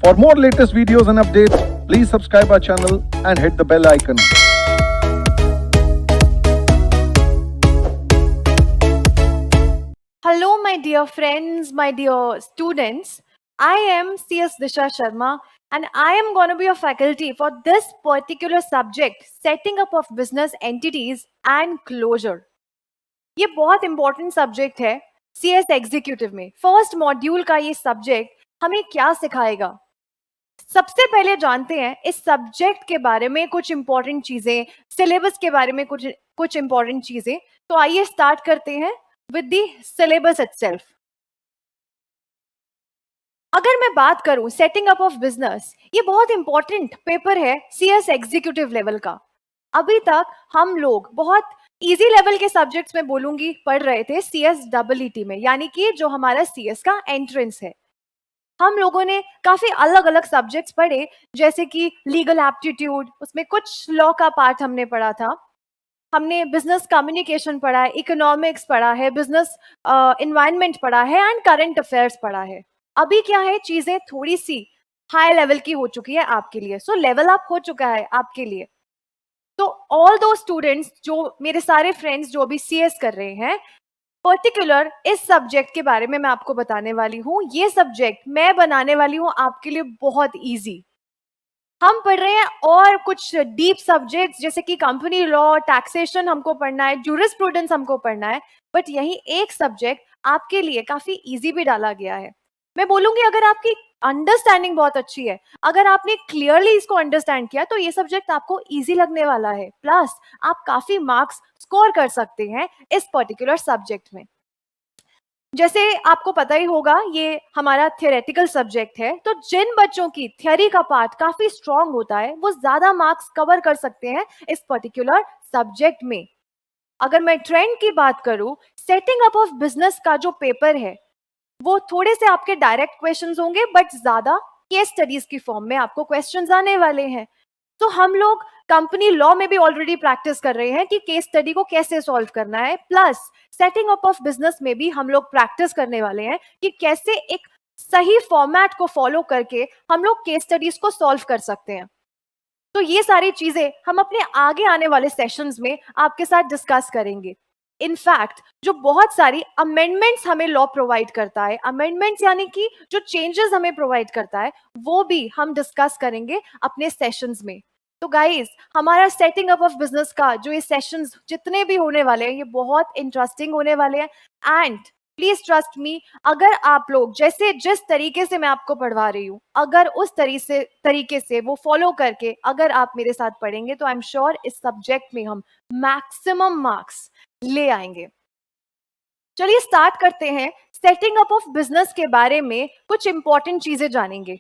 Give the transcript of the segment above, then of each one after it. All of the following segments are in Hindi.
For more latest videos and updates, please subscribe our channel and hit the bell icon. Hello, my dear friends, my dear students. I am CS Disha Sharma and I am going to be a faculty for this particular subject, setting up of business entities and closure. ये बहुत इंपॉर्टेंट सब्जेक्ट है सीएस एग्जीक्यूटिव में। फर्स्ट मॉड्यूल का ये सब्जेक्ट हमें क्या सिखाएगा? सबसे पहले जानते हैं इस सब्जेक्ट के बारे में कुछ इंपॉर्टेंट चीजें, सिलेबस के बारे में कुछ इंपॉर्टेंट चीजें। तो आइए स्टार्ट करते हैं विद द सिलेबस इटसेल्फ। अगर मैं बात करूं सेटिंग अप ऑफ बिजनेस, ये बहुत इंपॉर्टेंट पेपर है सीएस एग्जीक्यूटिव लेवल का। अभी तक हम लोग बहुत इजी लेवल के सब्जेक्ट्स में बोलूंगी पढ़ रहे थे सीएस EET में, यानी कि जो हमारा सीएस का एंट्रेंस है। हम लोगों ने काफी अलग अलग सब्जेक्ट्स पढ़े, जैसे कि लीगल एप्टीट्यूड, उसमें कुछ लॉ का पार्ट हमने पढ़ा था। हमने बिजनेस कम्युनिकेशन पढ़ा है, इकोनॉमिक्स पढ़ा है, बिजनेस एनवायरनमेंट पढ़ा है एंड करंट अफेयर्स पढ़ा है। अभी क्या है, चीजें थोड़ी सी हाई लेवल की हो चुकी है आपके लिए, सो लेवल अप हो चुका है आपके लिए। तो ऑल दो स्टूडेंट्स, जो मेरे सारे फ्रेंड्स जो अभी सीएस कर रहे हैं, पर्टिकुलर इस सब्जेक्ट के बारे में मैं आपको बताने वाली हूँ। ये सब्जेक्ट मैं बनाने वाली हूँ आपके लिए बहुत इजी। हम पढ़ रहे हैं और कुछ डीप सब्जेक्ट्स जैसे कि कंपनी लॉ, टैक्सेशन हमको पढ़ना है, जूरिस्प्रूडेंस हमको पढ़ना है, बट यही एक सब्जेक्ट आपके लिए काफी इजी भी डाला गया है। मैं बोलूंगी अगर आपकी अंडरस्टैंडिंग बहुत अच्छी है, अगर आपने क्लियरली इसको अंडरस्टैंड किया, तो ये सब्जेक्ट आपको इजी लगने वाला है। प्लस आप काफी मार्क्स स्कोर कर सकते हैं इस पर्टिकुलर सब्जेक्ट में। जैसे आपको पता ही होगा ये हमारा थियोरेटिकल सब्जेक्ट है, तो जिन बच्चों की थियोरी का पार्ट काफी स्ट्रांग होता है वो ज्यादा मार्क्स कवर कर सकते हैं इस पर्टिकुलर सब्जेक्ट में। अगर मैं ट्रेंड की बात करूं, सेटिंग अप ऑफ बिजनेस का जो पेपर है वो थोड़े से आपके डायरेक्ट क्वेश्चंस होंगे, बट ज्यादा केस स्टडीज की फॉर्म में आपको क्वेश्चंस आने वाले हैं। तो हम लोग कंपनी लॉ में भी ऑलरेडी प्रैक्टिस कर रहे हैं कि केस स्टडी को कैसे सॉल्व करना है, plus setting up of business में भी हम लोग प्रैक्टिस करने वाले हैं कि कैसे एक सही फॉर्मेट को फॉलो करके हम लोग केस स्टडीज को सॉल्व कर सकते हैं। तो ये सारी चीजें हम अपने आगे आने वाले सेशंस में आपके साथ डिस्कस करेंगे। इनफैक्ट जो बहुत सारी अमेंडमेंट्स हमें लॉ प्रोवाइड करता है, अमेंडमेंट्स यानी कि जो चेंजेस हमें प्रोवाइड करता है, वो भी हम डिस्कस करेंगे अपने सेशंस में। तो गाइस, हमारा सेटिंग अप ऑफ बिजनेस का जो ये सेशंस जितने भी होने वाले हैं, ये बहुत इंटरेस्टिंग होने वाले हैं। एंड प्लीज ट्रस्ट मी, अगर आप लोग जैसे जिस तरीके से मैं आपको पढ़वा रही हूँ, अगर उस तरीके से वो फॉलो करके अगर आप मेरे साथ पढ़ेंगे, तो आई एम श्योर इस सब्जेक्ट में हम मैक्सिमम मार्क्स ले आएंगे। चलिए स्टार्ट करते हैं। सेटिंग अप ऑफ बिजनेस के बारे में कुछ इंपॉर्टेंट चीजें जानेंगे।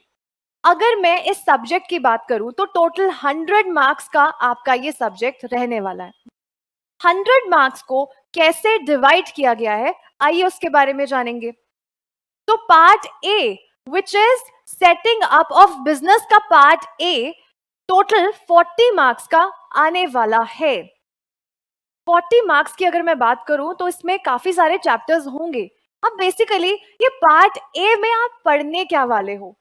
अगर मैं इस सब्जेक्ट की बात करूं तो टोटल 100 मार्क्स का आपका ये सब्जेक्ट रहने वाला है। 100 मार्क्स को कैसे डिवाइड किया गया है, आइए उसके बारे में जानेंगे। तो part A, which is setting up of business का पार्ट ए, टोटल 40 मार्क्स का आने वाला है। 40 मार्क्स की अगर मैं बात करूं तो इसमें काफी सारे चैप्टर्स होंगे। अब बेसिकली ये पार्ट ए में आप पढ़ने क्या वाले हो?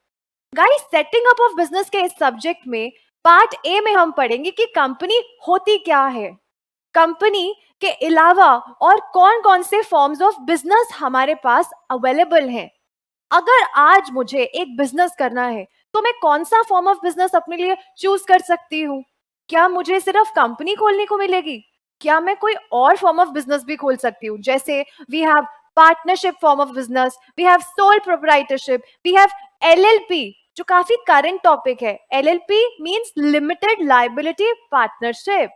Guys, setting up of business के इस सब्जेक्ट में पार्ट ए में हम पढ़ेंगे कि कंपनी होती क्या है, कंपनी के अलावा और कौन कौन से फॉर्म्स ऑफ बिजनेस हमारे पास अवेलेबल हैं। अगर आज मुझे एक बिजनेस करना है तो मैं कौन सा फॉर्म ऑफ बिजनेस अपने लिए चूज कर सकती हूँ? क्या मुझे सिर्फ कंपनी खोलने को मिलेगी? क्या मैं कोई और फॉर्म ऑफ बिजनेस भी खोल सकती हूँ? जैसे we have partnership form of business, we have sole proprietorship, we have LLP, जो काफी करंट टॉपिक है। LLP means limited liability partnership.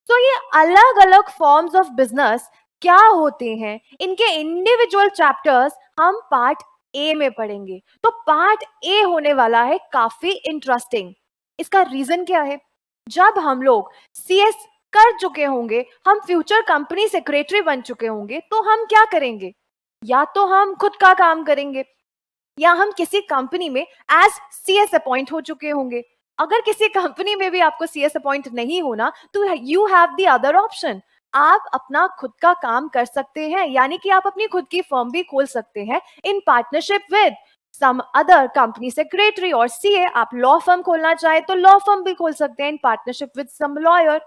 तो ये अलग अलग फॉर्म्स ऑफ बिजनेस क्या होते हैं, इनके इंडिविजुअल चैप्टर्स हम पार्ट ए में पढ़ेंगे। तो पार्ट ए होने वाला है काफी इंटरेस्टिंग। इसका रीजन क्या है? जब हम लोग सीएस कर चुके होंगे, हम फ्यूचर कंपनी सेक्रेटरी बन चुके होंगे, तो हम क्या करेंगे? या तो हम खुद का काम करेंगे या हम किसी कंपनी में एज सीएस अपॉइंट हो चुके होंगे। अगर किसी कंपनी में भी आपको सीएस अपॉइंट नहीं होना, तो you have the other option, आप अपना खुद का काम कर सकते हैं, यानी कि आप अपनी खुद की फर्म भी खोल सकते हैं in partnership with some other company secretary और सीए, आप लॉ फर्म खोलना चाहे तो लॉ फर्म भी खोल सकते हैं in partnership with some lawyer,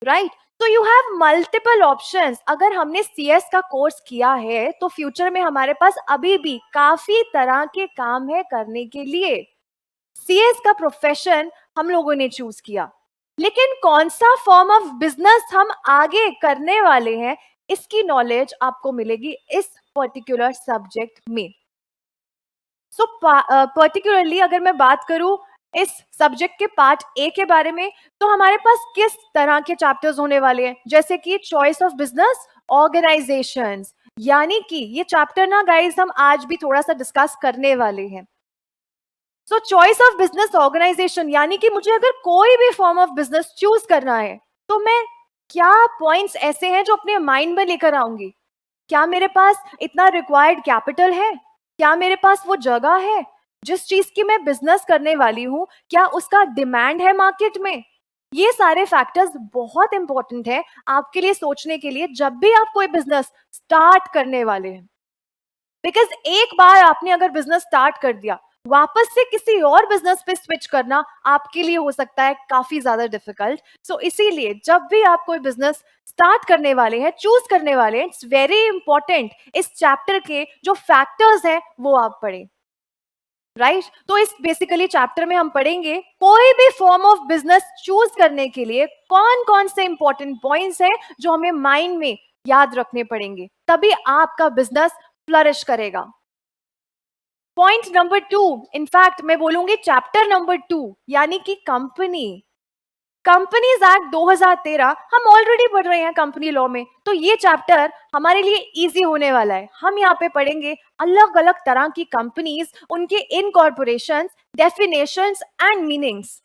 right? तो यू हैव मल्टीपल ऑप्शंस। अगर हमने सीएस का कोर्स किया है तो फ्यूचर में हमारे पास अभी भी काफी तरह के काम है करने के लिए। सीएस का प्रोफेशन हम लोगों ने चूज किया, लेकिन कौन सा फॉर्म ऑफ बिजनेस हम आगे करने वाले हैं, इसकी नॉलेज आपको मिलेगी इस पर्टिकुलर सब्जेक्ट में। सो पर्टिकुलरली अगर मैं बात करूं इस सब्जेक्ट के पार्ट ए के बारे में, तो हमारे पास किस तरह के चैप्टर्स होने वाले हैं, जैसे कि चॉइस ऑफ बिजनेस ऑर्गेनाइजेशंस, यानी कि ये चैप्टर ना गाइस हम आज भी थोड़ा सा डिस्कस करने वाले हैं। So choice of business organisation, यानी कि मुझे अगर कोई भी फॉर्म ऑफ बिजनेस चूज करना है तो मैं क्या पॉइंट्स ऐसे हैं जो अपने माइंड में लेकर आऊंगी। क्या मेरे पास इतना रिक्वायर्ड कैपिटल है, क्या मेरे पास वो जगह है, जिस चीज की मैं बिजनेस करने वाली हूं क्या उसका डिमांड है मार्केट में। ये सारे फैक्टर्स बहुत इंपॉर्टेंट है आपके लिए सोचने के लिए जब भी आप कोई बिजनेस स्टार्ट करने वाले हैं। बिकॉज एक बार आपने अगर बिजनेस स्टार्ट कर दिया, वापस से किसी और बिजनेस पे स्विच करना आपके लिए हो सकता है काफी ज्यादा डिफिकल्ट। सो इसीलिए जब भी आप कोई बिजनेस स्टार्ट करने वाले हैं, चूज करने वाले हैं, इट्स वेरी इंपॉर्टेंट इस चैप्टर के जो फैक्टर्स हैं वो आप पढ़ें, राइट? तो इस बेसिकली चैप्टर में हम पढ़ेंगे कोई भी फॉर्म ऑफ बिजनेस चूज करने के लिए कौन कौन से इंपॉर्टेंट पॉइंट्स हैं जो हमें माइंड में याद रखने पड़ेंगे, तभी आपका बिजनेस फ्लरिश करेगा। पॉइंट नंबर 2, इनफैक्ट मैं बोलूंगी चैप्टर नंबर 2, यानी कि कंपनीज एक्ट 2013 हम ऑलरेडी पढ़ रहे हैं कंपनी लॉ में, तो ये चैप्टर हमारे लिए इजी होने वाला है। हम यहाँ पे पढ़ेंगे अलग अलग तरह की कंपनीज, उनके incorporations, definitions and meanings.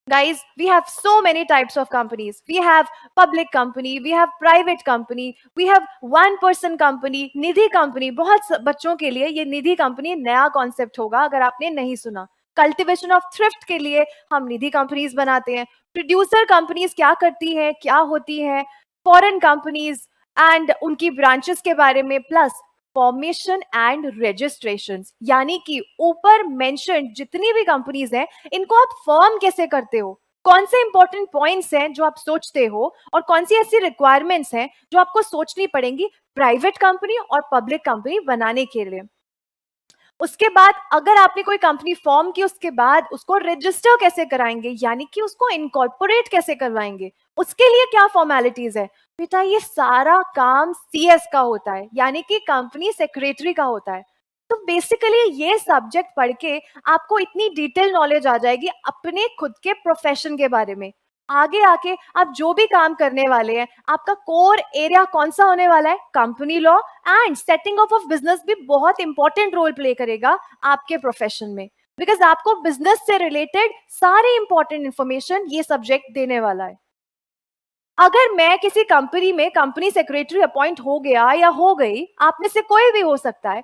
Guys, we have so many types of companies. We have public company, we have private company, we have one person company, Nidhi company. बहुत बच्चों के लिए ये निधि कंपनी नया कॉन्सेप्ट होगा अगर आपने नहीं सुना। कल्टिवेशन ऑफ थ्रिफ्ट के लिए हम निधि कंपनीज बनाते हैं। प्रोड्यूसर कंपनीज क्या करती हैं, क्या होती हैं, फॉरेन कंपनीज एंड उनकी ब्रांचेस के बारे में, प्लस फॉर्मेशन एंड रजिस्ट्रेशन, यानी कि ऊपर मेंशन जितनी भी कंपनीज हैं इनको आप फॉर्म कैसे करते हो, कौन से इंपॉर्टेंट पॉइंट्स हैं जो आप सोचते हो, और कौन सी ऐसी रिक्वायरमेंट्स हैं जो आपको सोचनी पड़ेंगी प्राइवेट कंपनी और पब्लिक कंपनी बनाने के लिए। उसके बाद अगर आपने कोई कंपनी फॉर्म की, उसके बाद उसको रजिस्टर कैसे कराएंगे, यानी कि उसको इनकॉर्पोरेट कैसे करवाएंगे, उसके लिए क्या फॉर्मेलिटीज है। बेटा ये सारा काम सीएस का होता है, यानी कि कंपनी सेक्रेटरी का होता है। तो बेसिकली ये सब्जेक्ट पढ़ के आपको इतनी डिटेल नॉलेज आ जाएगी अपने खुद के प्रोफेशन के बारे में। आगे आके आप जो भी काम करने वाले हैं, आपका कोर एरिया कौन सा होने वाला है, company law and setting up of business भी बहुत इंपॉर्टेंट रोल प्ले करेगा आपके प्रोफेशन में, बिकॉज आपको बिजनेस से रिलेटेड सारी इंपॉर्टेंट इंफॉर्मेशन ये सब्जेक्ट देने वाला है। अगर मैं किसी कंपनी में कंपनी सेक्रेटरी अपॉइंट हो गया या हो गई, आप में से कोई भी हो सकता है,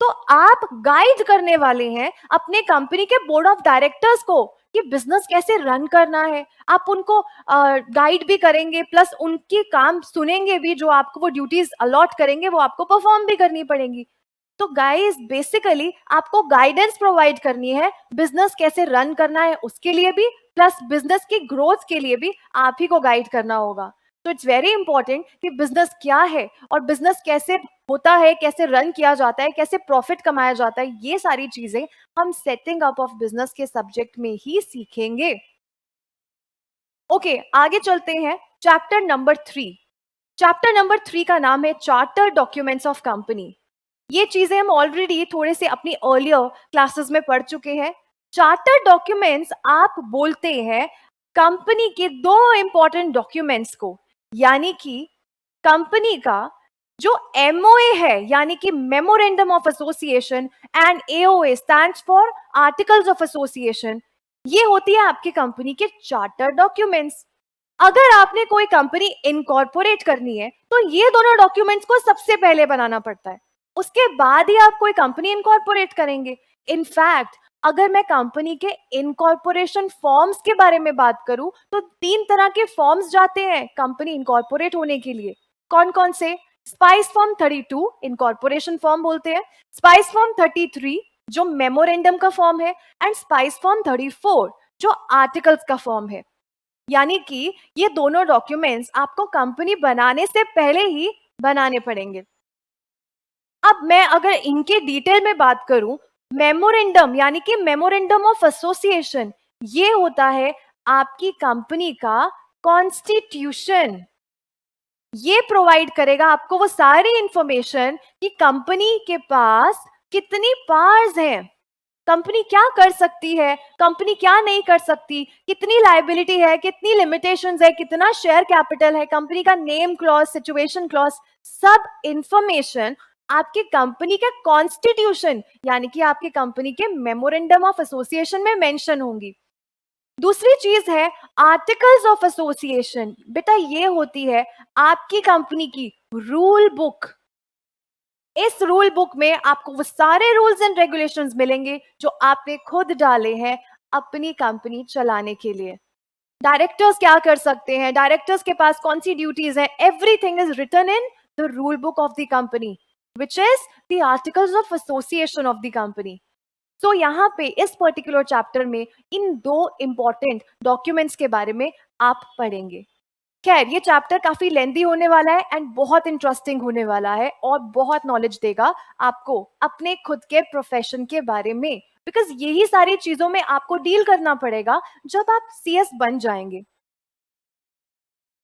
तो आप गाइड करने वाले हैं अपने कंपनी के बोर्ड ऑफ डायरेक्टर्स को कि बिजनेस कैसे रन करना है। आप उनको गाइड भी करेंगे, प्लस उनकी काम सुनेंगे भी, जो आपको वो ड्यूटीज अलॉट करेंगे वो आपको परफॉर्म भी करनी पड़ेंगी। तो गाइस बेसिकली आपको गाइडेंस प्रोवाइड करनी है, बिजनेस कैसे रन करना है उसके लिए भी, प्लस बिजनेस की ग्रोथ के लिए भी आप ही को गाइड करना होगा। तो इट्स वेरी इंपॉर्टेंट कि बिजनेस क्या है और बिजनेस कैसे होता है, कैसे रन किया जाता है, कैसे प्रॉफिट कमाया जाता है, ये सारी चीजें हम सेटिंग अप ऑफ बिजनेस के सब्जेक्ट में ही सीखेंगे। ओके, आगे चलते हैं चैप्टर नंबर 3। चैप्टर नंबर 3 का नाम है चार्टर डॉक्यूमेंट्स ऑफ कंपनी। ये चीजें हम ऑलरेडी थोड़े से अपनी अर्लियर क्लासेस में पढ़ चुके हैं। चार्टर डॉक्यूमेंट्स आप बोलते हैं कंपनी के दो इंपॉर्टेंट डॉक्यूमेंट्स को, यानी कि कंपनी का जो एमओए है, यानी कि memorandum of association, and AOA stands for articles of association, ये होती है आपकी कंपनी के चार्टर डॉक्यूमेंट्स। अगर आपने कोई कंपनी इनकॉर्पोरेट करनी है तो ये दोनों डॉक्यूमेंट्स को सबसे पहले बनाना पड़ता है, उसके बाद ही आप कोई कंपनी इनकॉर्पोरेट करेंगे। इनफैक्ट अगर मैं कंपनी के इनकॉर्पोरेशन फॉर्म्स के बारे में बात करूं तो 3 तरह के फॉर्म्स जाते हैं कंपनी इनकॉर्पोरेट होने के लिए। कौन कौन से? स्पाइस फॉर्म 32 इनकॉर्पोरेशन फॉर्म बोलते हैं, स्पाइस फॉर्म 33 जो मेमोरेंडम का फॉर्म है, एंड स्पाइस फॉर्म 34 जो आर्टिकल्स का फॉर्म है। यानी कि ये दोनों डॉक्यूमेंट्स आपको कंपनी बनाने से पहले ही बनाने पड़ेंगे। अब मैं अगर इनके डिटेल में बात करूं, मेमोरेंडम यानी कि मेमोरेंडम ऑफ एसोसिएशन, ये होता है आपकी कंपनी का कॉन्स्टिट्यूशन। ये प्रोवाइड करेगा आपको वो सारी इंफॉर्मेशन कि कंपनी के पास कितनी पावर्स हैं, कंपनी क्या कर सकती है, कंपनी क्या नहीं कर सकती, कितनी लायबिलिटी है, कितनी लिमिटेशंस है, कितना शेयर कैपिटल है, कंपनी का नेम क्लॉज, सिचुएशन क्लॉज, सब इंफॉर्मेशन आपकी कंपनी के कॉन्स्टिट्यूशन यानी कि आपकी कंपनी के मेमोरेंडम ऑफ एसोसिएशन में मेंशन होंगी। दूसरी चीज है आर्टिकल्स ऑफ एसोसिएशन। बेटा ये होती है आपकी कंपनी की रूल बुक। इस रूल बुक में आपको वो सारे रूल्स एंड रेगुलेशंस मिलेंगे जो आपने खुद डाले हैं अपनी कंपनी चलाने के लिए। डायरेक्टर्स क्या कर सकते हैं, डायरेक्टर्स के पास कौन सी ड्यूटीज हैं, everything is written in the rule book of the company which is the articles of association of the company. So यहाँ पे इस पर्टिकुलर चैप्टर में इन दो इंपॉर्टेंट डॉक्यूमेंट्स के बारे में आप पढ़ेंगे। खैर ये चैप्टर काफी लेंथी होने वाला है एंड बहुत इंटरेस्टिंग होने वाला है और बहुत नॉलेज देगा आपको अपने खुद के प्रोफेशन के बारे में, बिकॉज यही सारी चीजों में आपको डील करना पड़ेगा जब आप सीएस बन जाएंगे।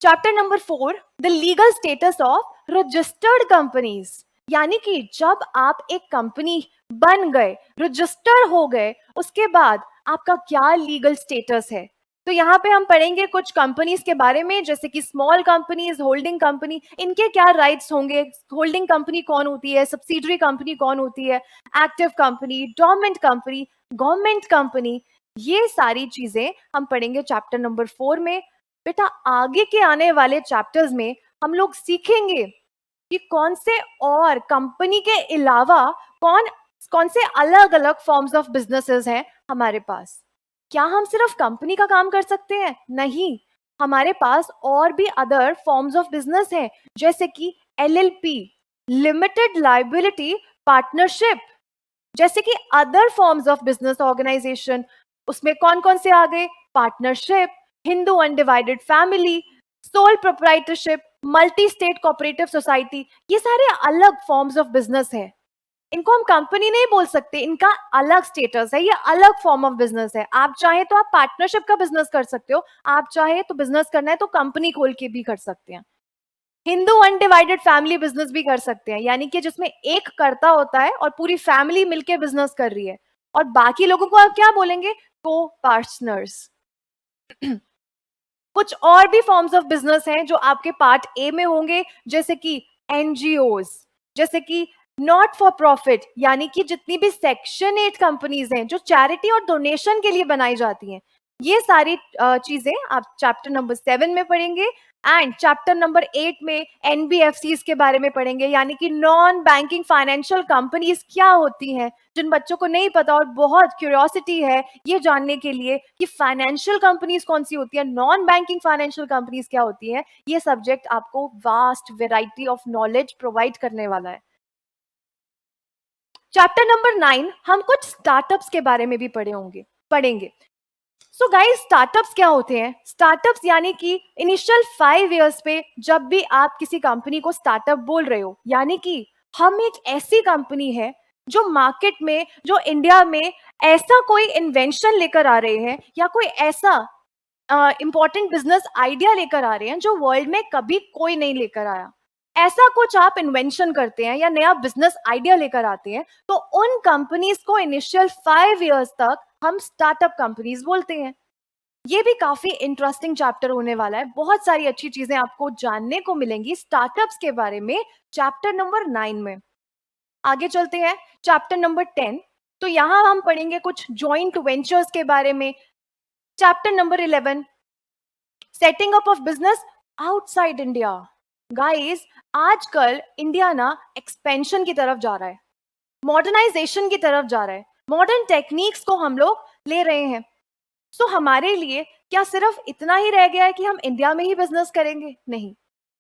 Chapter number 4, the legal status of registered companies, यानी कि जब आप एक कंपनी बन गए, रजिस्टर हो गए, उसके बाद आपका क्या लीगल स्टेटस है। तो यहाँ पे हम पढ़ेंगे कुछ कंपनीज के बारे में, जैसे कि स्मॉल कंपनीज, होल्डिंग कंपनी, इनके क्या राइट्स होंगे, होल्डिंग कंपनी कौन होती है, सब्सिडरी कंपनी कौन होती है, active company, dormant company, government company, ये सारी चीजें हम पढ़ेंगे चैप्टर नंबर 4 में। बेटा आगे के आने वाले चैप्टर्स में हम लोग सीखेंगे कि कौन से और कंपनी के अलावा कौन कौन से अलग अलग फॉर्म्स ऑफ बिजनेसेस हैं हमारे पास। क्या हम सिर्फ कंपनी का काम कर सकते हैं? नहीं, हमारे पास और भी अदर फॉर्म्स ऑफ बिजनेस हैं, जैसे कि एलएलपी, लिमिटेड लायबिलिटी पार्टनरशिप, जैसे कि other forms of business organisation. उसमें कौन कौन से आ गए? Partnership, Hindu undivided family, sole proprietorship, multi state cooperative society, ये सारे अलग फॉर्म्स ऑफ बिजनेस है। इनको हम कंपनी नहीं बोल सकते, इनका अलग स्टेटस है, ये अलग फॉर्म ऑफ बिजनेस है। आप चाहे तो आप पार्टनरशिप का बिजनेस कर सकते हो, आप चाहे तो बिजनेस करना है तो कंपनी खोल के भी कर सकते हैं। हिंदू अनडिवाइडेड फैमिली बिजनेस भी कर सकते हैं, यानी कि जिसमें एक कर्ता होता है और पूरी फैमिली मिलके बिजनेस कर रही है, और बाकी लोगों को आप क्या बोलेंगे? को पार्टनर्स। कुछ और भी फॉर्म्स ऑफ बिजनेस हैं जो आपके पार्ट ए में होंगे, जैसे कि एनजीओज, जैसे कि नॉट फॉर प्रॉफिट, यानी कि जितनी भी सेक्शन 8 कंपनीज हैं जो चैरिटी और डोनेशन के लिए बनाई जाती हैं, ये सारी चीजें आप चैप्टर नंबर 7 में पढ़ेंगे। एंड चैप्टर नंबर 8 में एनबीएफसीज के बारे में पढ़ेंगे, यानी कि नॉन बैंकिंग फाइनेंशियल कंपनीज क्या होती हैं। जिन बच्चों को नहीं पता और बहुत क्यूरियोसिटी है ये जानने के लिए कि फाइनेंशियल कंपनीज कौन सी होती है, नॉन बैंकिंग फाइनेंशियल कंपनीज क्या होती है, ये सब्जेक्ट आपको vast variety of knowledge provide करने वाला है। चैप्टर नंबर 9 हम कुछ स्टार्टअप्स के बारे में भी पढ़ेंगे। सो गाइस, स्टार्टअप्स क्या होते हैं? स्टार्टअप्स यानी कि इनिशियल 5 इयर्स पे जब भी आप किसी कंपनी को स्टार्टअप बोल रहे हो, यानी कि हम एक ऐसी कंपनी है जो मार्केट में, जो इंडिया में ऐसा कोई इन्वेंशन लेकर आ रहे हैं या कोई ऐसा इंपॉर्टेंट बिजनेस आइडिया लेकर आ रहे हैं जो वर्ल्ड में कभी कोई नहीं लेकर आया। ऐसा कुछ आप इन्वेंशन करते हैं या नया बिजनेस आइडिया लेकर आते हैं, तो उन कंपनीज को इनिशियल 5 इयर्स तक हम स्टार्टअप कंपनीज बोलते हैं। ये भी काफी इंटरेस्टिंग चैप्टर होने वाला है, बहुत सारी अच्छी चीजें आपको जानने को मिलेंगी स्टार्टअप्स के बारे में चैप्टर नंबर 9 में। आगे चलते हैं चैप्टर नंबर 10। तो यहां हम पढ़ेंगे कुछ जॉइंट वेंचर्स के बारे में। Chapter number 11, setting up of business outside India. Guys, आजकल इंडिया ना एक्सपेंशन की तरफ जा रहा है, मॉडर्नाइजेशन की तरफ जा रहा है, मॉडर्न टेक्निक्स को हम लोग ले रहे हैं। सो हमारे लिए क्या सिर्फ इतना ही रह गया है कि हम इंडिया में ही बिजनेस करेंगे? नहीं,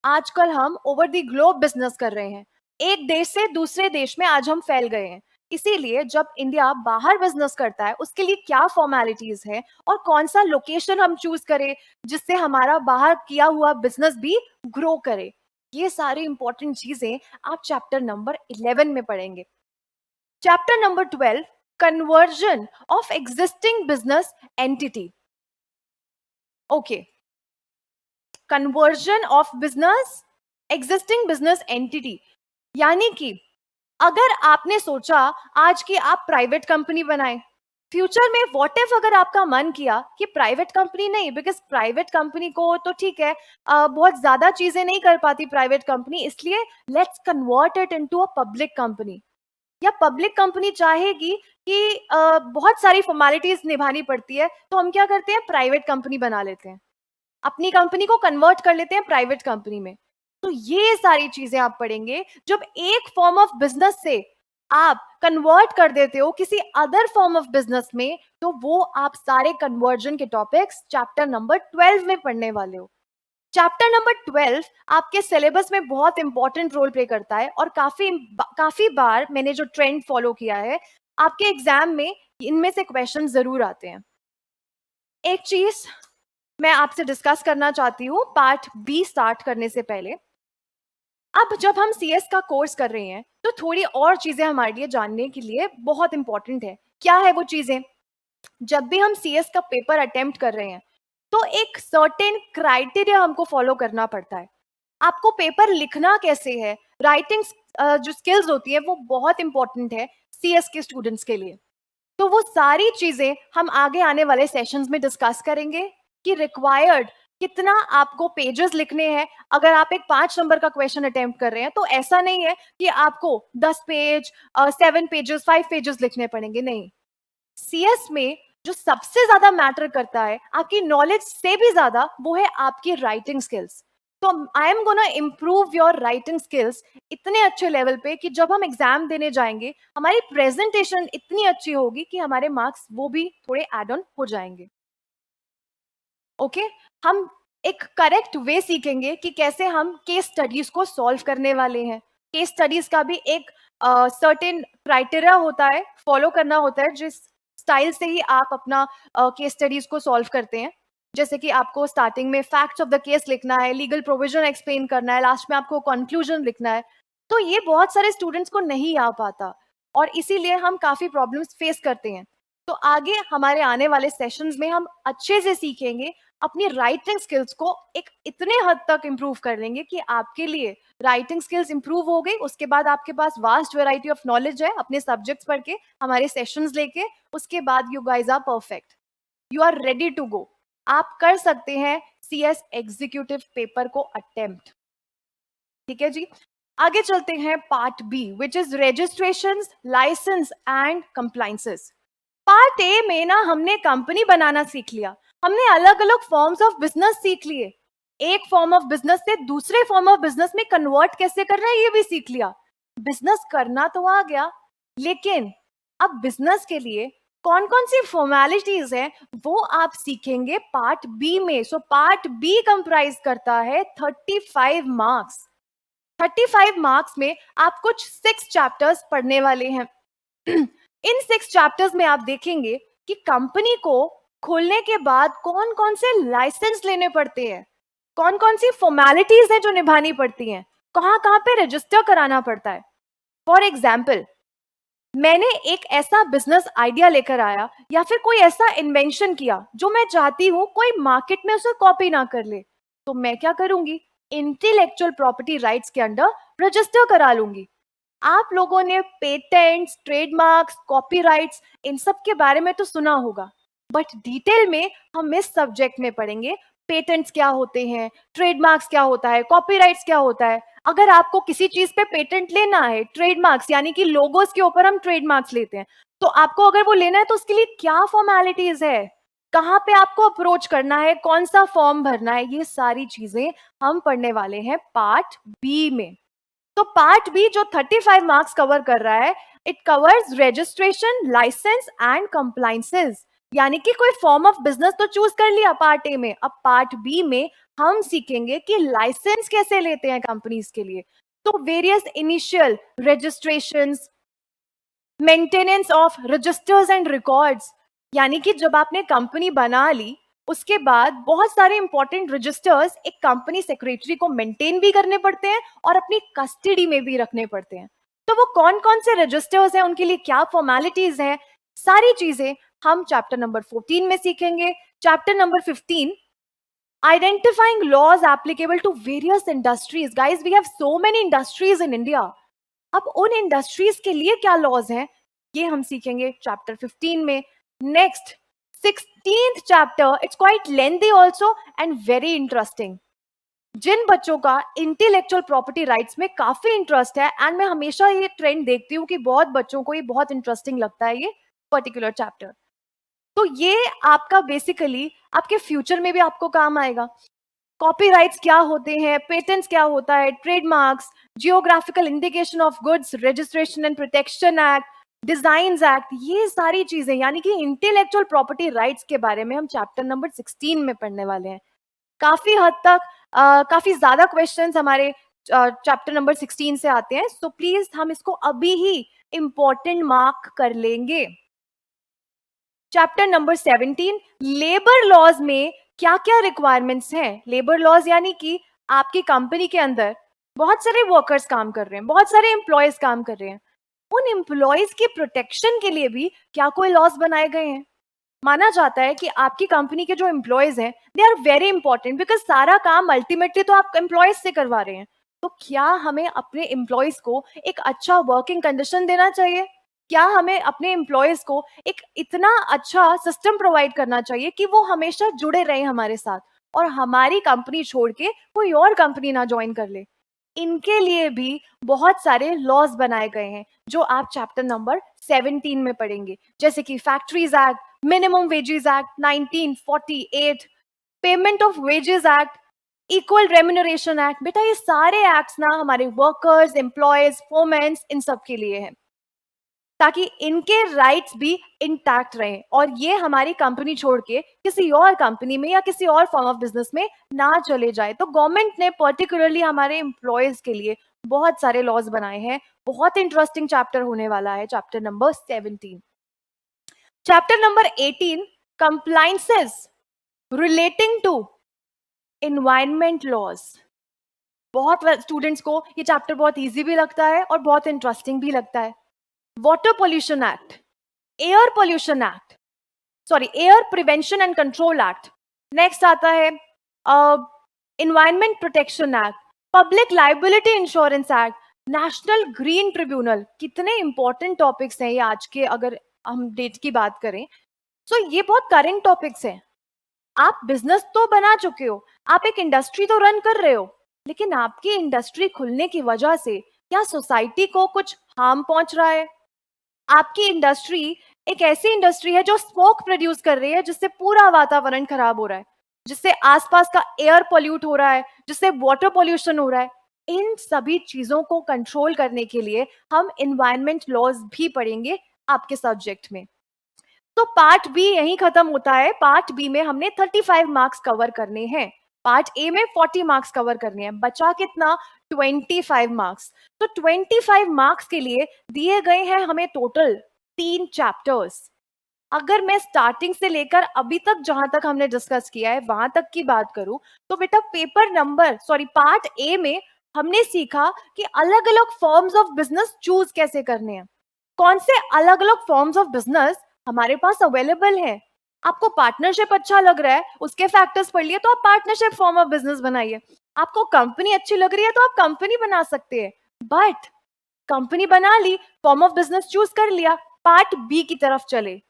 आजकल हम ओवर द ग्लोब बिजनेस कर रहे हैं। एक देश से दूसरे देश में आज हम फैल गए हैं। इसीलिए जब इंडिया बाहर बिजनेस करता है उसके लिए क्या फॉर्मेलिटीज है और कौन सा लोकेशन हम चूज करें जिससे हमारा बाहर किया हुआ बिजनेस भी ग्रो करे, ये सारी इंपॉर्टेंट चीजें आप चैप्टर नंबर 11 में पढ़ेंगे। Chapter number 12, conversion of existing business entity. Okay, conversion of business existing business entity, यानी कि अगर आपने सोचा आज कि आप प्राइवेट कंपनी बनाए, फ्यूचर में व्हाट इफ अगर आपका मन किया कि प्राइवेट कंपनी नहीं, बिकॉज प्राइवेट कंपनी को तो ठीक है बहुत ज्यादा चीजें नहीं कर पाती प्राइवेट कंपनी, इसलिए let's convert it into a public company. या पब्लिक कंपनी चाहेगी कि बहुत सारी फॉर्मेलिटीज निभानी पड़ती है, तो हम क्या करते हैं, प्राइवेट कंपनी बना लेते हैं, अपनी कंपनी को कन्वर्ट कर लेते हैं प्राइवेट कंपनी में। तो ये सारी चीजें आप पढ़ेंगे। जब एक फॉर्म ऑफ बिजनेस से आप कन्वर्ट कर देते हो किसी अदर फॉर्म ऑफ बिजनेस में, तो वो आप सारे कन्वर्जन के टॉपिक्स चैप्टर नंबर 12 में पढ़ने वाले हो। चैप्टर नंबर 12 आपके सिलेबस में बहुत इंपॉर्टेंट रोल प्ले करता है और काफी बार मैंने जो ट्रेंड फॉलो किया है, आपके एग्जाम में इनमें से क्वेश्चन जरूर आते हैं। एक चीज मैं आपसे डिस्कस करना चाहती हूँ पार्ट बी स्टार्ट करने से पहले। अब जब हम सीएस का कोर्स कर रहे हैं तो थोड़ी और चीजें हमारे लिए जानने के लिए बहुत इंपॉर्टेंट है। क्या है वो चीजें? जब भी हम सीएस का पेपर अटेम्प्ट कर रहे हैं तो एक सर्टेन क्राइटेरिया हमको फॉलो करना पड़ता है। आपको पेपर लिखना कैसे है, राइटिंग जो स्किल्स होती है वो बहुत इंपॉर्टेंट है सीएस के स्टूडेंट्स के लिए। तो वो सारी चीजें हम आगे आने वाले सेशंस में डिस्कस करेंगे कि रिक्वायर्ड कितना आपको पेजेस लिखने हैं। अगर आप एक 5 नंबर का क्वेश्चन अटेम्प्ट कर रहे हैं तो ऐसा नहीं है कि आपको 10 पेज 7 पेजेस 5 पेजेस लिखने पड़ेंगे, नहीं। सीएस में जो सबसे ज्यादा मैटर करता है आपकी नॉलेज से भी ज्यादा, वो है आपकी राइटिंग स्किल्स। तो आई am gonna improve your writing skills इतने अच्छे लेवल पे कि जब हम एग्जाम देने जाएंगे हमारी प्रेजेंटेशन इतनी अच्छी होगी कि हमारे मार्क्स वो भी थोड़े एड ऑन हो जाएंगे। ओके, हम एक करेक्ट वे सीखेंगे कि कैसे हम केस स्टडीज को सॉल्व करने वाले हैं। केस स्टडीज का भी एक सर्टेन क्राइटेरिया होता है, फॉलो करना होता है, जिस स्टाइल से ही आप अपना केस स्टडीज को सॉल्व करते हैं। जैसे कि आपको स्टार्टिंग में फैक्ट्स ऑफ द केस लिखना है, लीगल प्रोविजन एक्सप्लेन करना है, लास्ट में आपको कंक्लूजन लिखना है। तो ये बहुत सारे स्टूडेंट्स को नहीं आ पाता और इसीलिए हम काफी प्रॉब्लम्स फेस करते हैं। तो आगे हमारे आने वाले सेशंस में हम अच्छे से सीखेंगे, अपनी राइटिंग स्किल्स को एक इतने हद तक इम्प्रूव कर लेंगे कि आपके लिए राइटिंग स्किल्स इम्प्रूव हो गई, उसके बाद आपके पास वास्ट वैरायटी ऑफ नॉलेज है अपने सब्जेक्ट्स पढ़ के, हमारे सेशंस लेके, उसके बाद you guys are perfect, you are ready to go. आप कर सकते हैं सीएस एग्जीक्यूटिव पेपर को अटेम्प्ट। ठीक है जी, आगे चलते हैं part B which is registration, licence and compliances. Part A में ना हमने कंपनी बनाना सीख लिया, हमने अलग अलग फॉर्म्स ऑफ बिजनेस सीख लिए, एक फॉर्म ऑफ बिजनेस से दूसरे फॉर्म ऑफ बिजनेस में कन्वर्ट कैसे करना है ये भी सीख लिया। बिजनेस करना तो आ गया, लेकिन अब बिजनेस के लिए कौन कौन सी फॉर्मेलिटीज हैं वो आप सीखेंगे पार्ट बी में। सो पार्ट बी कंप्राइज करता है 35 मार्क्स। 35 मार्क्स में आप कुछ 6 चैप्टर्स पढ़ने वाले हैं। इन 6 चैप्टर्स में आप देखेंगे कि कंपनी को खोलने के बाद कौन कौन से लाइसेंस लेने पड़ते हैं, कौन कौन सी फॉर्मेलिटीज है जो निभानी पड़ती हैं, कहाँ कहाँ पे रजिस्टर कराना पड़ता है। फॉर एग्जाम्पल, मैंने एक ऐसा बिजनेस आइडिया लेकर आया या फिर कोई ऐसा इन्वेंशन किया जो मैं चाहती हूँ कोई मार्केट में उसे कॉपी ना कर ले, तो मैं क्या करूंगी, इंटेलेक्चुअल प्रॉपर्टी राइट्स के अंडर रजिस्टर करा लूंगी। आप लोगों ने पेटेंट्स, ट्रेडमार्क्स, कॉपीराइट्स इन सब के बारे में तो सुना होगा, बट डिटेल में हम इस सब्जेक्ट में पढ़ेंगे पेटेंट्स क्या होते हैं, ट्रेडमार्क्स क्या होता है, कॉपीराइट्स क्या होता है। अगर आपको किसी चीज पे पेटेंट लेना है, ट्रेडमार्क्स यानी कि लोगोस के ऊपर हम ट्रेडमार्क्स लेते हैं, तो आपको अगर वो लेना है तो उसके लिए क्या फॉर्मेलिटीज है, कहाँ पे आपको अप्रोच करना है, कौन सा फॉर्म भरना है, ये सारी चीजें हम पढ़ने वाले हैं पार्ट बी में। तो पार्ट बी जो 35 मार्क्स कवर कर रहा है, it covers registration, licence and compliances. यानी कि कोई फॉर्म ऑफ बिजनेस तो चूज कर लिया पार्ट ए में, अब पार्ट बी में हम सीखेंगे कि लाइसेंस कैसे लेते हैं कंपनीज के लिए। तो various initial registrations, maintenance of registers and records, यानी कि जब आपने कंपनी बना ली उसके बाद बहुत सारे इंपॉर्टेंट रजिस्टर्स एक कंपनी सेक्रेटरी को मेंटेन भी करने पड़ते हैं और अपनी कस्टडी में भी रखने पड़ते हैं। तो वो कौन कौन से रजिस्टर्स हैं, उनके लिए क्या फॉर्मेलिटीज हैं, सारी चीजें हम चैप्टर नंबर 14 में सीखेंगे। Chapter number 15, identifying laws applicable to various industries. Guys, we have so many industries in India. अब उन इंडस्ट्रीज के लिए क्या लॉज हैं ये हम सीखेंगे चैप्टर 15 में। Next 16th chapter, it's quite lengthy also and very interesting. जिन बच्चों का इंटेलेक्चुअल प्रॉपर्टी राइट्स में काफी इंटरेस्ट है, एंड मैं हमेशा ये ट्रेंड देखती हूँ कि बहुत बच्चों को ये बहुत इंटरेस्टिंग लगता है ये पर्टिकुलर चैप्टर, तो ये आपका बेसिकली आपके फ्यूचर में भी आपको काम आएगा। कॉपीराइट्स क्या होते हैं, पेटेंट्स क्या होता है, trademarks, geographical indication of goods, registration and protection act, designs act, ये सारी चीजें यानी कि इंटेलेक्चुअल प्रॉपर्टी राइट्स के बारे में हम चैप्टर नंबर 16 में पढ़ने वाले हैं। काफी हद तक काफी ज्यादा क्वेश्चंस हमारे चैप्टर नंबर 16 से आते हैं, सो प्लीज हम इसको अभी ही इंपॉर्टेंट मार्क कर लेंगे। चैप्टर नंबर 17, लेबर लॉज में क्या क्या रिक्वायरमेंट्स हैं। लेबर लॉज यानी कि आपकी कंपनी के अंदर बहुत सारे वर्कर्स काम कर रहे हैं, बहुत सारे एम्प्लॉयज काम कर रहे हैं, उन एम्प्लॉयज की प्रोटेक्शन के लिए भी क्या कोई लॉज बनाए गए हैं। माना जाता है कि आपकी कंपनी के जो एम्प्लॉयज हैं they are very important, because सारा काम अल्टीमेटली तो आप एम्प्लॉयज से करवा रहे हैं। तो क्या हमें अपने एम्प्लॉयज को एक अच्छा वर्किंग कंडीशन देना चाहिए, क्या हमें अपने एम्प्लॉयज को एक इतना अच्छा सिस्टम प्रोवाइड करना चाहिए कि वो हमेशा जुड़े रहे हमारे साथ और हमारी कंपनी छोड़ के कोई और कंपनी ना ज्वाइन कर ले। इनके लिए भी बहुत सारे लॉज बनाए गए हैं जो आप चैप्टर नंबर 17 में पढ़ेंगे, जैसे कि factories act, minimum wages act 1948, payment of wages act, equal remuneration act. बेटा ये सारे एक्ट्स ना हमारे वर्कर्स, एम्प्लॉयज, फोरमैन्स, इन सब के लिए हैं, ताकि इनके राइट्स भी इंटैक्ट रहें और ये हमारी कंपनी छोड़ के किसी और कंपनी में या किसी और फॉर्म ऑफ बिजनेस में ना चले जाए। तो गवर्नमेंट ने पर्टिकुलरली हमारे एम्प्लॉयज के लिए बहुत सारे लॉज बनाए हैं। बहुत इंटरेस्टिंग चैप्टर होने वाला है chapter number 17। Chapter number 18, compliances relating to environment laws. बहुत स्टूडेंट्स को ये चैप्टर बहुत इजी भी लगता है और बहुत इंटरेस्टिंग भी लगता है। Water pollution act, air pollution act, sorry air prevention and control act. Next आता है environment protection act, public liability insurance act, national green tribunal. कितने इंपॉर्टेंट टॉपिक्स हैं ये आज के, अगर हम डेट की बात करें तो ये बहुत करंट टॉपिक्स हैं। आप बिजनेस तो बना चुके हो, आप एक इंडस्ट्री तो रन कर रहे हो, लेकिन आपकी इंडस्ट्री खुलने की वजह से क्या सोसाइटी को कुछ हार्म पहुंच रहा है? आपकी इंडस्ट्री एक ऐसी इंडस्ट्री है जो स्मोक प्रोड्यूस कर रही है, जिससे पूरा वातावरण खराब हो रहा है, जिससे आसपास का एयर पोल्यूट हो रहा है, जिससे वाटर पोल्यूशन हो रहा है। इन सभी चीजों को कंट्रोल करने के लिए हम एनवायरमेंट लॉज भी पढ़ेंगे आपके सब्जेक्ट में। तो पार्ट बी यहीं खत्म होता है। पार्ट बी में हमने 35 मार्क्स कवर करने हैं, पार्ट ए में 40 मार्क्स कवर करने हैं। बचा कितना? 25 मार्क्स। तो 25 मार्क्स के लिए दिए गए हैं हमें टोटल 3 चैप्टर्स। अगर मैं स्टार्टिंग से लेकर अभी तक जहां तक हमने डिस्कस किया है वहां तक की बात करूं तो बेटा पार्ट ए में हमने सीखा कि अलग अलग फॉर्म्स ऑफ बिजनेस चूज कैसे करने हैं, कौन से अलग अलग फॉर्म्स ऑफ बिजनेस हमारे पास अवेलेबल है। आपको पार्टनरशिप अच्छा लग रहा है, उसके फैक्टर्स पढ़ लिए तो आप पार्टनरशिप फॉर्म ऑफ बिजनेस बनाइए। आपको कंपनी अच्छी लग रही है तो आप कंपनी बना सकते हैं, बट कंपनी बना ली, फॉर्म ऑफ बिजनेस चूज कर लिया, पार्ट बी की तरफ चले।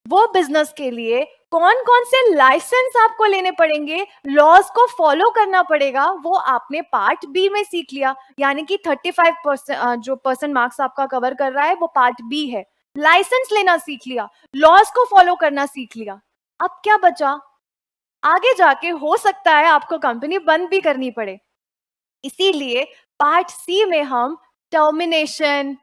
वो बिजनेस के लिए कौन कौन से लाइसेंस आपको लेने पड़ेंगे, लॉज को फॉलो करना पड़ेगा, वो आपने पार्ट बी में सीख लिया। यानी कि 35% जो परसेंट मार्क्स आपका कवर कर रहा है वो पार्ट बी है। लाइसेंस लेना सीख लिया, लॉज को फॉलो करना सीख लिया। अब क्या बचा? आगे जाके हो सकता है आपको कंपनी बंद भी करनी पड़े, इसीलिए पार्ट सी में हम termination,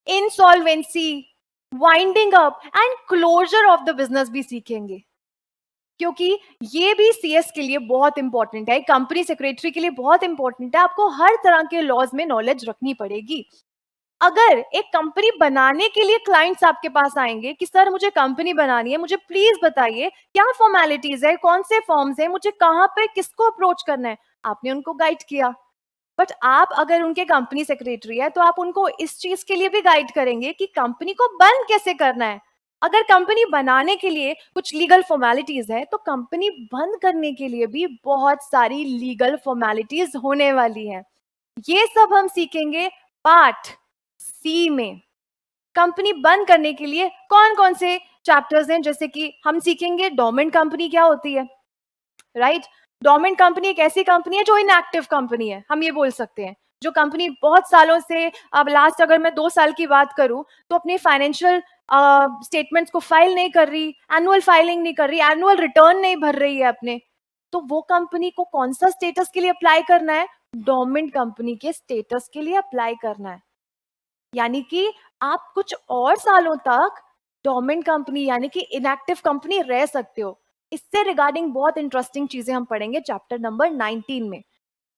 insolvency, winding up and closure of the business भी सीखेंगे, क्योंकि ये भी सीएस के लिए बहुत इंपॉर्टेंट है, कंपनी सेक्रेटरी के लिए बहुत इंपॉर्टेंट है। आपको हर तरह के लॉज में नॉलेज रखनी पड़ेगी। अगर एक कंपनी बनाने के लिए क्लाइंट्स आपके पास आएंगे कि सर मुझे कंपनी बनानी है, मुझे प्लीज बताइए क्या फॉर्मेलिटीज है, कौन से फॉर्म्स है, मुझे कहाँ पे किसको अप्रोच करना है, आपने उनको गाइड किया। बट आप अगर उनके कंपनी सेक्रेटरी है तो आप उनको इस चीज के लिए भी गाइड करेंगे कि कंपनी को बंद कैसे करना है। अगर कंपनी बनाने के लिए कुछ लीगल फॉर्मेलिटीज है तो कंपनी बंद करने के लिए भी बहुत सारी लीगल फॉर्मेलिटीज होने वाली है। ये सब हम सीखेंगे पार्ट सी में। कंपनी बंद करने के लिए कौन कौन से चैप्टर्स हैं, जैसे कि हम सीखेंगे डोमेंट कंपनी क्या होती है, राइट। डोमेंट कंपनी एक ऐसी कंपनी है जो इनएक्टिव कंपनी है, हम ये बोल सकते हैं, जो कंपनी बहुत सालों से, अब लास्ट अगर मैं 2 साल की बात करूं तो अपने फाइनेंशियल स्टेटमेंट्स को फाइल नहीं कर रही, एनुअल फाइलिंग नहीं कर रही, एनुअल रिटर्न नहीं भर रही है अपने, तो वो कंपनी को कौन सा स्टेटस के लिए अप्लाई करना है, डोमेंट कंपनी के स्टेटस के लिए अप्लाई करना है। यानी कि आप कुछ और सालों तक डोमेंट कंपनी यानी कि इनएक्टिव कंपनी रह सकते हो। इससे रिगार्डिंग बहुत इंटरेस्टिंग चीजें हम पढ़ेंगे चैप्टर नंबर 19 में,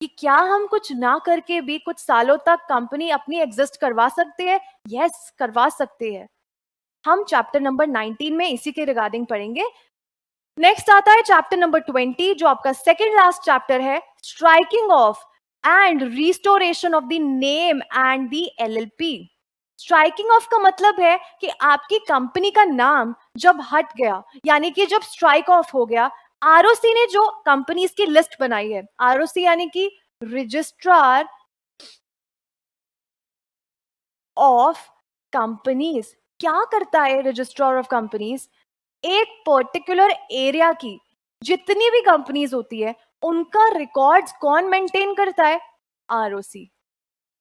कि क्या हम कुछ ना करके भी कुछ सालों तक कंपनी अपनी एग्जिस्ट करवा सकते हैं। यस, करवा सकते हैं। हम चैप्टर नंबर 19 में इसी के रिगार्डिंग पढ़ेंगे। नेक्स्ट आता है चैप्टर नंबर 20, जो आपका सेकेंड लास्ट चैप्टर है, striking off and restoration of the name and the LLP. Striking off का मतलब है कि आपकी कंपनी का नाम जब हट गया, यानी कि जब स्ट्राइक ऑफ हो गया, आरओसी ने जो कंपनीज की लिस्ट बनाई है, आरओसी यानी कि रजिस्ट्रार ऑफ कंपनीज, क्या करता है रजिस्ट्रार ऑफ कंपनीज, एक पर्टिकुलर एरिया की जितनी भी कंपनीज होती है उनका रिकॉर्ड्स कौन मेंटेन करता है, आरओसी।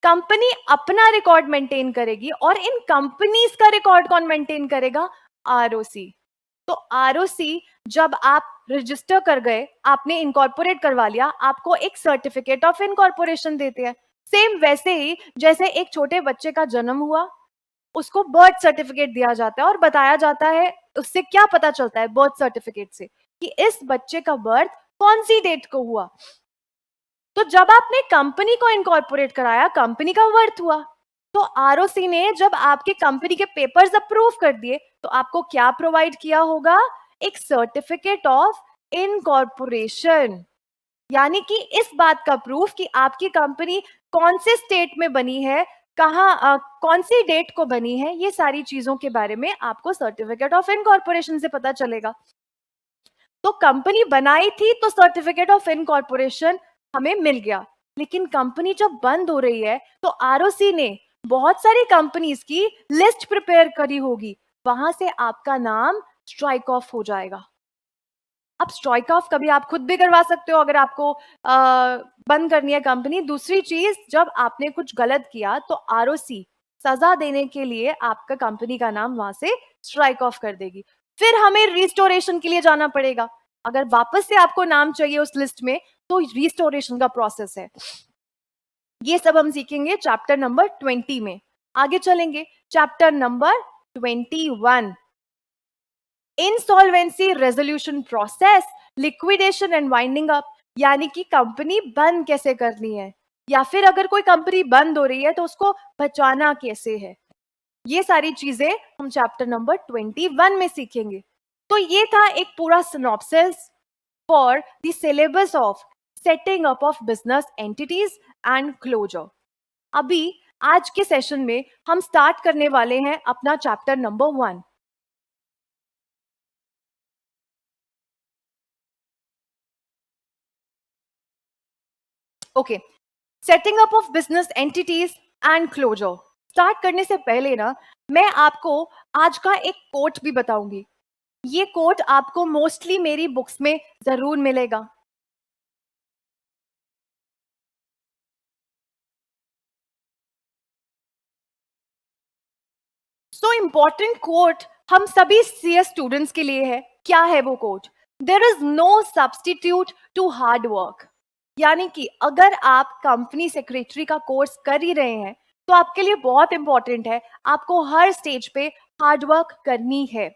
कंपनी अपना रिकॉर्ड मेंटेन करेगी और इन कंपनीज का रिकॉर्ड कौन मेंटेन करेगा, आरओसी। तो आरओसी जब आप रजिस्टर कर गए, आपने इनकॉर्पोरेट करवा लिया, आपको एक सर्टिफिकेट ऑफ इनकॉर्पोरेशन देते हैं। सेम वैसे ही जैसे एक छोटे बच्चे का जन्म हुआ, उसको बर्थ सर्टिफिकेट दिया जाता है और बताया जाता है, उससे क्या पता चलता है बर्थ सर्टिफिकेट से कि इस बच्चे का बर्थ कौन सी डेट को हुआ। तो जब आपने कंपनी को इनकॉर्पोरेट कराया, कंपनी का बर्थ हुआ, तो आरओसी ने जब आपके कंपनी के पेपर्स अप्रूव कर दिए तो आपको क्या प्रोवाइड किया होगा, एक सर्टिफिकेट ऑफ इनकॉर्पोरेशन, यानी कि इस बात का प्रूफ कि आपकी कंपनी कौन से स्टेट में बनी है, कहाँ कौन सी डेट को बनी है, ये सारी चीजों के बारे में आपको सर्टिफिकेट ऑफ इनकॉर्पोरेशन से पता चलेगा। तो कंपनी बनाई थी तो सर्टिफिकेट ऑफ इनकॉर्पोरेशन हमें मिल गया, लेकिन कंपनी जब बंद हो रही है तो आरओसी ने बहुत सारी कंपनीज की लिस्ट प्रिपेयर करी होगी, वहां से आपका नाम स्ट्राइक ऑफ हो जाएगा। अब स्ट्राइक ऑफ कभी आप खुद भी करवा सकते हो अगर आपको बंद करनी है कंपनी। दूसरी चीज, जब आपने कुछ गलत किया तो आरओसी सजा देने के लिए आपका कंपनी का नाम वहां से स्ट्राइक ऑफ कर देगी। फिर हमें रिस्टोरेशन के लिए जाना पड़ेगा, अगर वापस से आपको नाम चाहिए उस लिस्ट में तो रिस्टोरेशन का प्रोसेस है। ये सब हम सीखेंगे चैप्टर नंबर 20 में। आगे चलेंगे chapter number 21, insolvency resolution process, liquidation and winding up, यानी कि कंपनी बंद कैसे करनी है, या फिर अगर कोई कंपनी बंद हो रही है तो उसको बचाना कैसे है। ये सारी चीजें हम चैप्टर नंबर 21 में सीखेंगे। तो ये था एक पूरा synopsis for the syllabus of setting up of business entities and closure. अभी आज के सेशन में हम स्टार्ट करने वाले हैं अपना chapter number 1। Okay, setting up of business entities and closure. Start करने से पहले ना मैं आपको आज का एक कोट भी बताऊंगी। ये कोट आपको मोस्टली मेरी बुक्स में जरूर मिलेगा। सो इम्पॉर्टेंट कोट हम सभी सीएस स्टूडेंट्स के लिए है। क्या है वो quote? There is no substitute to hard work. यानी कि अगर आप कंपनी सेक्रेटरी का कोर्स कर ही रहे हैं तो आपके लिए बहुत इंपॉर्टेंट है, आपको हर स्टेज पे हार्ड वर्क करनी है।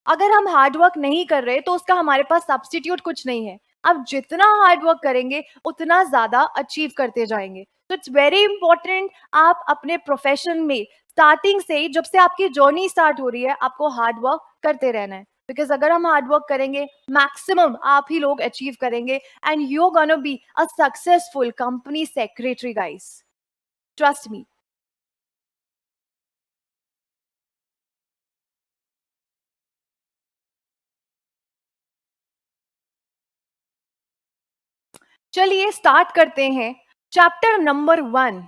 अगर हम हार्ड वर्क नहीं कर रहे तो उसका हमारे पास सब्स्टिट्यूट कुछ नहीं है। आप जितना हार्ड वर्क करेंगे उतना ज्यादा अचीव करते जाएंगे. तो इट्स वेरी इंपॉर्टेंट आप अपने प्रोफेशन में स्टार्टिंग से ही, जब से आपकी जर्नी स्टार्ट हो रही है, आपको हार्ड वर्क करते रहना है. बिकॉज अगर हम हार्ड वर्क करेंगे, मैक्सिमम आप ही लोग अचीव करेंगे and you gonna be a successful company secretary guys. Trust me. चलिए स्टार्ट करते हैं चैप्टर नंबर 1.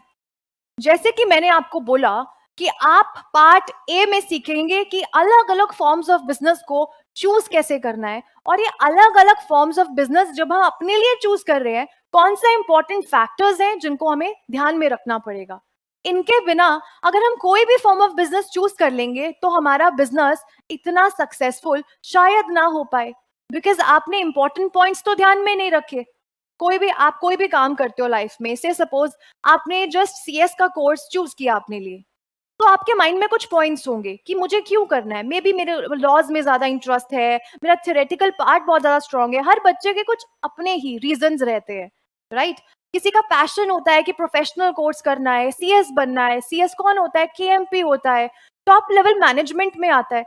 जैसे कि मैंने आपको बोला कि आप पार्ट ए में सीखेंगे कि अलग अलग फॉर्म्स ऑफ बिजनेस को चूज कैसे करना है, और ये अलग अलग फॉर्म्स ऑफ बिजनेस जब हम अपने लिए चूज कर रहे हैं, कौन सा इंपॉर्टेंट फैक्टर्स हैं जिनको हमें ध्यान में रखना पड़ेगा. इनके बिना अगर हम कोई भी फॉर्म ऑफ बिजनेस चूज कर लेंगे तो हमारा बिजनेस इतना सक्सेसफुल शायद ना हो पाए, बिकॉज आपने इंपॉर्टेंट पॉइंट्स तो ध्यान में नहीं रखे. आप कोई भी काम करते हो लाइफ में, से सपोज आपने जस्ट सीएस का कोर्स चूज किया अपने लिए, तो आपके माइंड में कुछ पॉइंट्स होंगे कि मुझे क्यों करना है. मे बी मेरे लॉज में ज्यादा इंटरेस्ट है, मेरा थ्योरेटिकल पार्ट बहुत ज्यादा स्ट्रांग है. हर बच्चे के कुछ अपने ही रीजंस रहते हैं, राइट. किसी का पैशन होता है कि प्रोफेशनल कोर्स करना है, सीएस बनना है. सीएस कौन होता है? केएमपी होता है, टॉप लेवल मैनेजमेंट में आता है.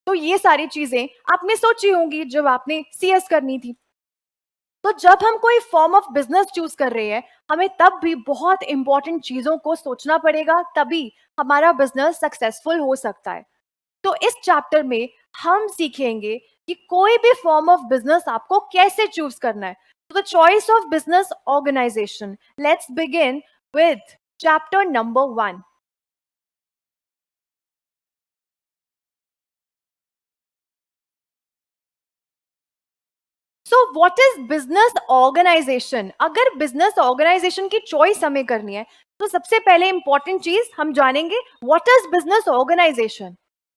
तो ये सारी चीजें आपने सोची होंगी जब आपने सीएस करनी थी. तो जब हम कोई फॉर्म ऑफ बिजनेस चूज कर रहे हैं, हमें तब भी बहुत इंपॉर्टेंट चीजों को सोचना पड़ेगा, तभी हमारा बिजनेस सक्सेसफुल हो सकता है. तो इस चैप्टर में हम सीखेंगे कि कोई भी फॉर्म ऑफ बिजनेस आपको कैसे चूज करना है. तो the choice of business organisation. Let's begin with chapter number 1. So what is business organisation? अगर बिजनेस ऑर्गेनाइजेशन की चॉइस हमें करनी है, तो सबसे पहले इंपॉर्टेंट चीज हम जानेंगे व्हाट इज बिजनेस ऑर्गेनाइजेशन.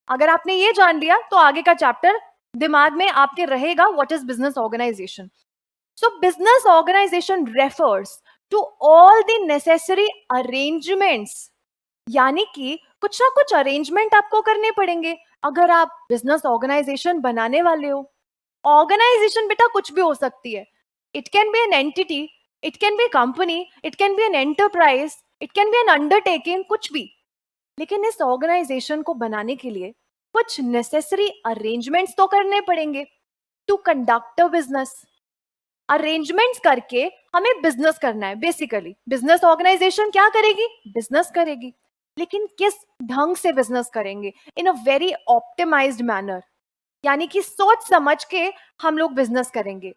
अगर आपने ये जान लिया तो आगे का चैप्टर दिमाग में आपके रहेगा, what is business organisation. So business organisation refers to all the necessary arrangements. यानी कि कुछ ना कुछ अरेंजमेंट आपको करने पड़ेंगे अगर आप बिजनेस ऑर्गेनाइजेशन बनाने वाले हो. ऑर्गेनाइजेशन बेटा कुछ भी हो सकती है. It can be an entity, it can be company, it can be an enterprise, it can be N undertaking, कुछ भी. लेकिन इस ऑर्गेनाइजेशन को बनाने के लिए कुछ नेसेसरी अरेंजमेंट्स तो करने पड़ेंगे to conduct a business. Arrangements करके हमें बिजनेस करना है. बेसिकली बिजनेस ऑर्गेनाइजेशन क्या करेगी? बिजनेस करेगी. लेकिन किस ढंग से बिजनेस करेंगे? इन अ वेरी ऑप्टिमाइज्ड मैनर. यानी कि सोच समझ के हम लोग बिजनेस करेंगे.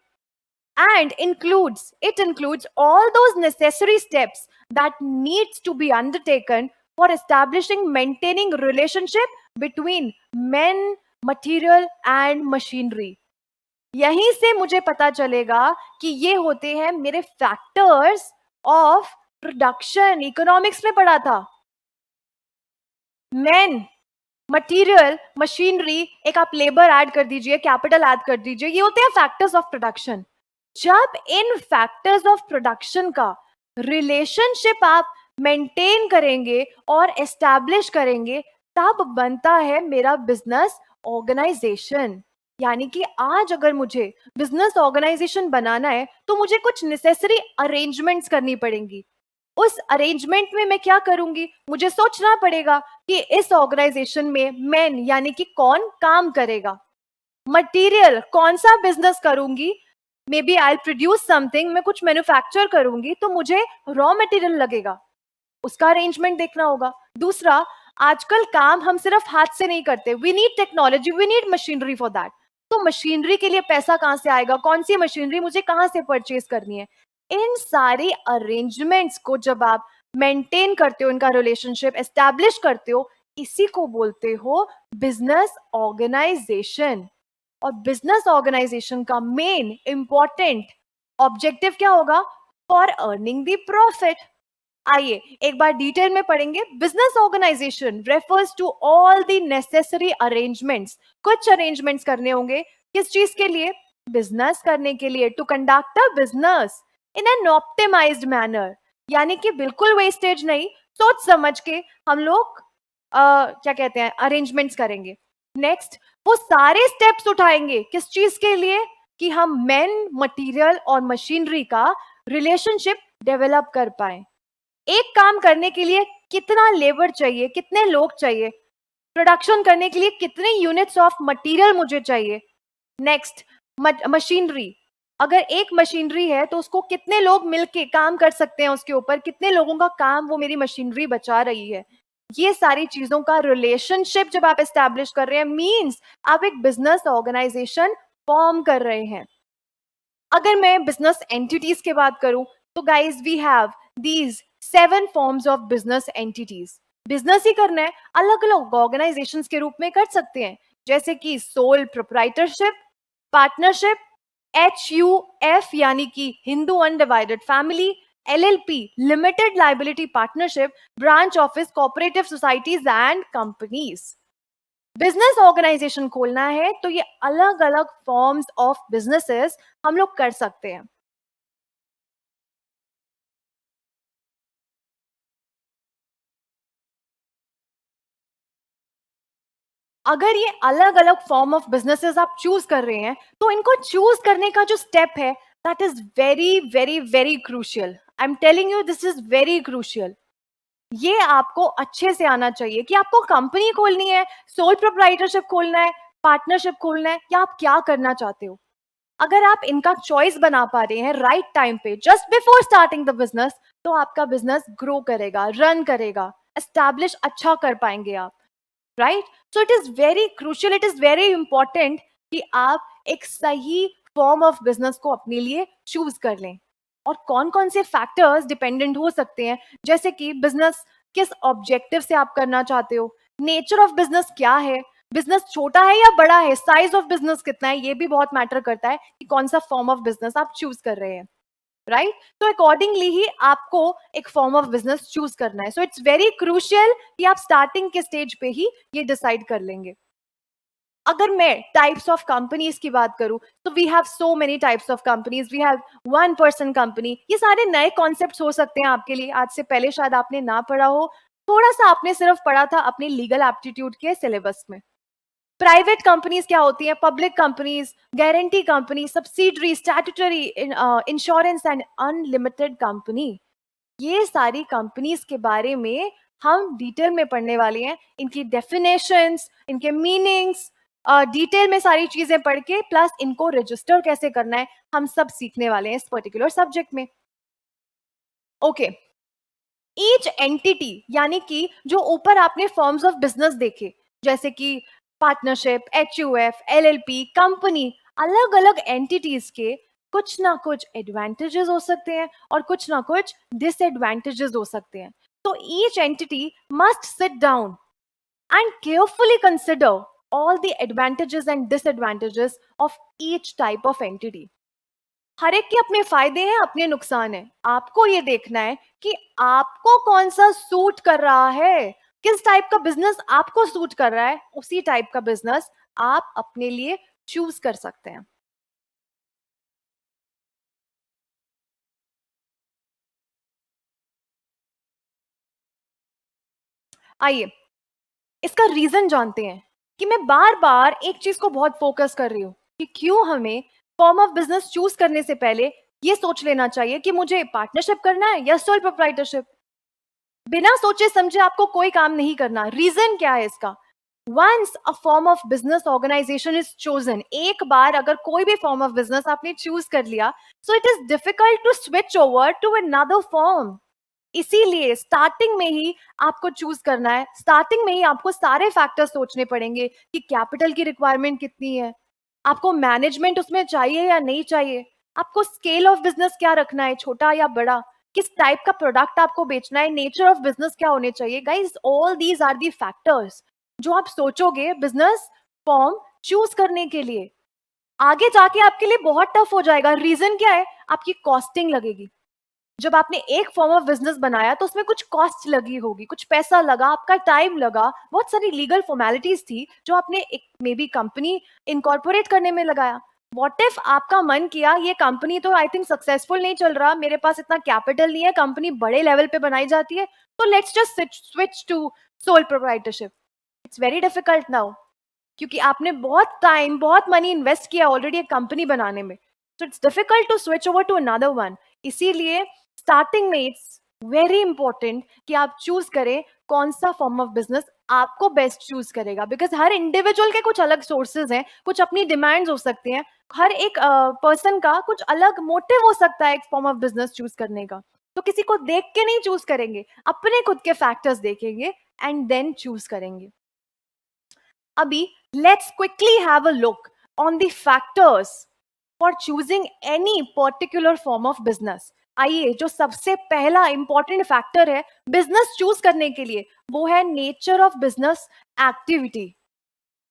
And it includes all those necessary steps that needs to be undertaken for establishing, maintaining relationship between men, material and machinery. यहीं से मुझे पता चलेगा कि ये होते हैं मेरे फैक्टर्स ऑफ प्रोडक्शन. इकोनॉमिक्स में पढ़ा था. मैन, मटेरियल, मशीनरी, एक आप लेबर ऐड कर दीजिए, कैपिटल ऐड कर दीजिए, ये होते हैं फैक्टर्स ऑफ प्रोडक्शन. जब इन फैक्टर्स ऑफ प्रोडक्शन का रिलेशनशिप आप मेंटेन करेंगे और एस्टैब्लिश करेंगे, तब बनता है मेरा बिजनेस ऑर्गेनाइजेशन. यानी कि आज अगर मुझे बिजनेस ऑर्गेनाइजेशन बनाना है तो मुझे कुछ नेसेसरी अरेंजमेंट्स करनी पड़ेंगी. उस अरेंजमेंट में मैं क्या करूंगी? मुझे सोचना पड़ेगा कि इस ऑर्गेनाइजेशन में मैन यानी कि कौन काम करेगा. मटेरियल, कौन सा बिजनेस करूंगी? May be I produce something, मैं कुछ मैन्युफैक्चर करूंगी तो मुझे रॉ मटेरियल लगेगा, उसका अरेंजमेंट देखना होगा. दूसरा, आजकल काम हम सिर्फ हाथ से नहीं करते. We need technology, we need machinery for that. तो मशीनरी के लिए पैसा कहां से आएगा? कौन सी मशीनरी मुझे कहां से परचेज करनी है? इन सारी अरेंजमेंट्स को जब आप मेंटेन करते हो, इनका रिलेशनशिप एस्टैब्लिश करते हो, इसी को बोलते हो बिजनेस ऑर्गेनाइजेशन. और बिजनेस ऑर्गेनाइजेशन का मेन इंपॉर्टेंट ऑब्जेक्टिव क्या होगा? For earning the profit. आइए एक बार डिटेल में पढ़ेंगे. Business organisation refers to all the necessary arrangements. कुछ अरेंजमेंट्स करने होंगे. किस चीज के लिए? बिजनेस करने के लिए. To conduct a business in an optimised manner. यानी कि बिल्कुल वेस्टेज नहीं, सोच समझ के हम लोग क्या कहते हैं, अरेंजमेंट्स करेंगे. नेक्स्ट, वो सारे स्टेप्स उठाएंगे. किस चीज के लिए? कि हम मैन, मटेरियल और मशीनरी का रिलेशनशिप डेवलप कर पाए। एक काम करने के लिए कितना लेबर चाहिए, कितने लोग चाहिए, प्रोडक्शन करने के लिए कितने यूनिट्स ऑफ मटेरियल मुझे चाहिए। नेक्स्ट, मशीनरी, अगर एक मशीनरी है तो उसको कितने लोग मिलके काम कर सकते हैं उसके ऊपर, कितने लोगों का काम वो मेरी मशीनरी बचा रही है। ये सारी चीजों का रिलेशनशिप जब आप एस्टैब्लिश कर रहे हैं, मींस आप एक बिजनेस ऑर्गेनाइजेशन फॉर्म कर रहे हैं। अगर मैं बिजनेस एंटिटीज की बात करूं तो guys we have these 7 forms of business entities. Business ही करना है, अलग अलग ऑर्गेनाइजेशंस के रूप में कर सकते हैं, जैसे कि सोल प्रोप्राइटरशिप, पार्टनरशिप, HUF यानी कि Hindu undivided family, LLP limited liability partnership, branch office, cooperative societies and companies. Business organisation खोलना है तो ये अलग अलग फॉर्म्स ऑफ बिजनेसेस हम लोग कर सकते हैं। अगर ये अलग अलग फॉर्म ऑफ बिजनेसेस आप चूज कर रहे हैं तो इनको चूज करने का जो स्टेप है that is very very very crucial. I am telling you this is very crucial. ये आपको अच्छे से आना चाहिए कि आपको कंपनी खोलनी है, सोल प्रोप्राइटरशिप खोलना है, पार्टनरशिप खोलना है, या आप क्या करना चाहते हो। अगर आप इनका चॉइस बना पा रहे हैं राइट टाइम पे, just before starting the business, तो आपका बिजनेस ग्रो करेगा, रन करेगा, एस्टैब्लिश अच्छा कर पाएंगे आप। Right, so it is very crucial, it is very important कि आप एक सही फॉर्म ऑफ बिजनेस को अपने लिए चूज कर लें। और कौन कौन से फैक्टर्स डिपेंडेंट हो सकते हैं, जैसे कि बिजनेस किस ऑब्जेक्टिव से आप करना चाहते हो, नेचर ऑफ बिजनेस क्या है, बिजनेस छोटा है या बड़ा है, साइज ऑफ बिजनेस कितना है, ये भी बहुत मैटर करता है कि कौन सा फॉर्म ऑफ बिजनेस आप चूज कर रहे हैं। राइट, तो अकॉर्डिंगली ही आपको एक फॉर्म ऑफ बिजनेस चूज करना है। सो इट्स वेरी क्रूशियल कि आप स्टार्टिंग के स्टेज पे ही ये डिसाइड कर लेंगे। अगर मैं टाइप्स ऑफ कंपनीज की बात करूं तो we have so many types of companies, we have 1 person company. ये सारे नए कॉन्सेप्ट्स हो सकते हैं आपके लिए, आज से पहले शायद आपने ना पढ़ा हो, थोड़ा सा आपने सिर्फ पढ़ा था अपने लीगल एप्टीट्यूड के सिलेबस में। प्राइवेट कंपनीज क्या होती हैं, public companies, guarantee company, subsidiary, statutory, insurance and unlimited company. ये सारी कंपनीज के बारे में हम डिटेल में पढ़ने वाले हैं, इनकी डेफिनेशंस, इनके मीनिंग्स, डिटेल में सारी चीजें पढ़ के, प्लस इनको रजिस्टर कैसे करना है, हम सब सीखने वाले हैं इस पर्टिकुलर सब्जेक्ट में। ओके, ईच एंटिटी यानी कि जो ऊपर आपने फॉर्म्स ऑफ बिजनेस देखे, जैसे कि पार्टनरशिप, HUF, LLP, कंपनी, अलग अलग एंटिटीज के कुछ ना कुछ एडवांटेजेस हो सकते हैं और कुछ ना कुछ डिसएडवांटेजेस हो सकते हैं। तो each entity must sit down and carefully consider all the advantages and disadvantages of each type of entity. हर एक के अपने फायदे हैं, अपने नुकसान हैं। आपको ये देखना है कि आपको कौन सा सूट कर रहा है, किस टाइप का बिजनेस आपको सूट कर रहा है, उसी टाइप का बिजनेस आप अपने लिए चूज कर सकते हैं। आइए इसका रीजन जानते हैं कि मैं बार बार एक चीज को बहुत फोकस कर रही हूं कि क्यों हमें फॉर्म ऑफ बिजनेस चूज करने से पहले ये सोच लेना चाहिए कि मुझे पार्टनरशिप करना है या सोल प्रोप्राइटरशिप। बिना सोचे समझे आपको कोई काम नहीं करना। रीजन क्या है इसका? Once a form of business organisation is chosen, एक बार अगर कोई भी फॉर्म ऑफ बिजनेस आपने चूज कर लिया, so it is difficult to switch over to another form. इसीलिए स्टार्टिंग में ही आपको चूज करना है, स्टार्टिंग में ही आपको सारे फैक्टर्स सोचने पड़ेंगे कि कैपिटल की रिक्वायरमेंट कितनी है, आपको मैनेजमेंट उसमें चाहिए या नहीं चाहिए, आपको स्केल ऑफ बिजनेस क्या रखना है, छोटा या बड़ा, किस टाइप का प्रोडक्ट आपको बेचना है, नेचर ऑफ बिजनेस क्या होने चाहिए। Guys, all these are the factors जो आप सोचोगे बिजनेस फॉर्म चूज करने के लिए। आगे जाके आपके लिए बहुत टफ हो जाएगा। रीजन क्या है? आपकी कॉस्टिंग लगेगी। जब आपने एक फॉर्म ऑफ बिजनेस बनाया तो उसमें कुछ कॉस्ट लगी होगी, कुछ पैसा लगा, आपका टाइम लगा, बहुत सारी लीगल फॉर्मेलिटीज थी जो आपने एक मे बी कंपनी इनकॉर्पोरेट करने में लगाया। व्हाट इफ आपका मन किया ये कंपनी तो आई थिंक सक्सेसफुल नहीं चल रहा, मेरे पास इतना कैपिटल नहीं है, कंपनी बड़े लेवल पे बनाई जाती है, तो let's just switch to sole proprietorship. It's very difficult now. क्योंकि आपने बहुत टाइम, बहुत मनी इन्वेस्ट किया ऑलरेडी एक कंपनी बनाने में, so it's difficult to switch over to another one. इसीलिए स्टार्टिंग में इट्स वेरी इंपॉर्टेंट कि आप चूज करें कौन सा फॉर्म ऑफ बिजनेस आपको बेस्ट चूज करेगा, बिकॉज हर इंडिविजुअल के कुछ अलग सोर्सेज हैं, कुछ अपनी डिमांड्स हो सकती हैं, हर एक पर्सन का कुछ अलग मोटिव हो सकता है एक फॉर्म ऑफ बिजनेस चूज करने का। तो किसी को देख के नहीं चूज करेंगे, अपने खुद के फैक्टर्स देखेंगे एंड देन चूज करेंगे। अभी let's quickly have a look on the factors for choosing any particular form of business. आइए, जो सबसे पहला इंपॉर्टेंट फैक्टर है बिजनेस चूज करने के लिए, वो है नेचर ऑफ बिजनेस एक्टिविटी।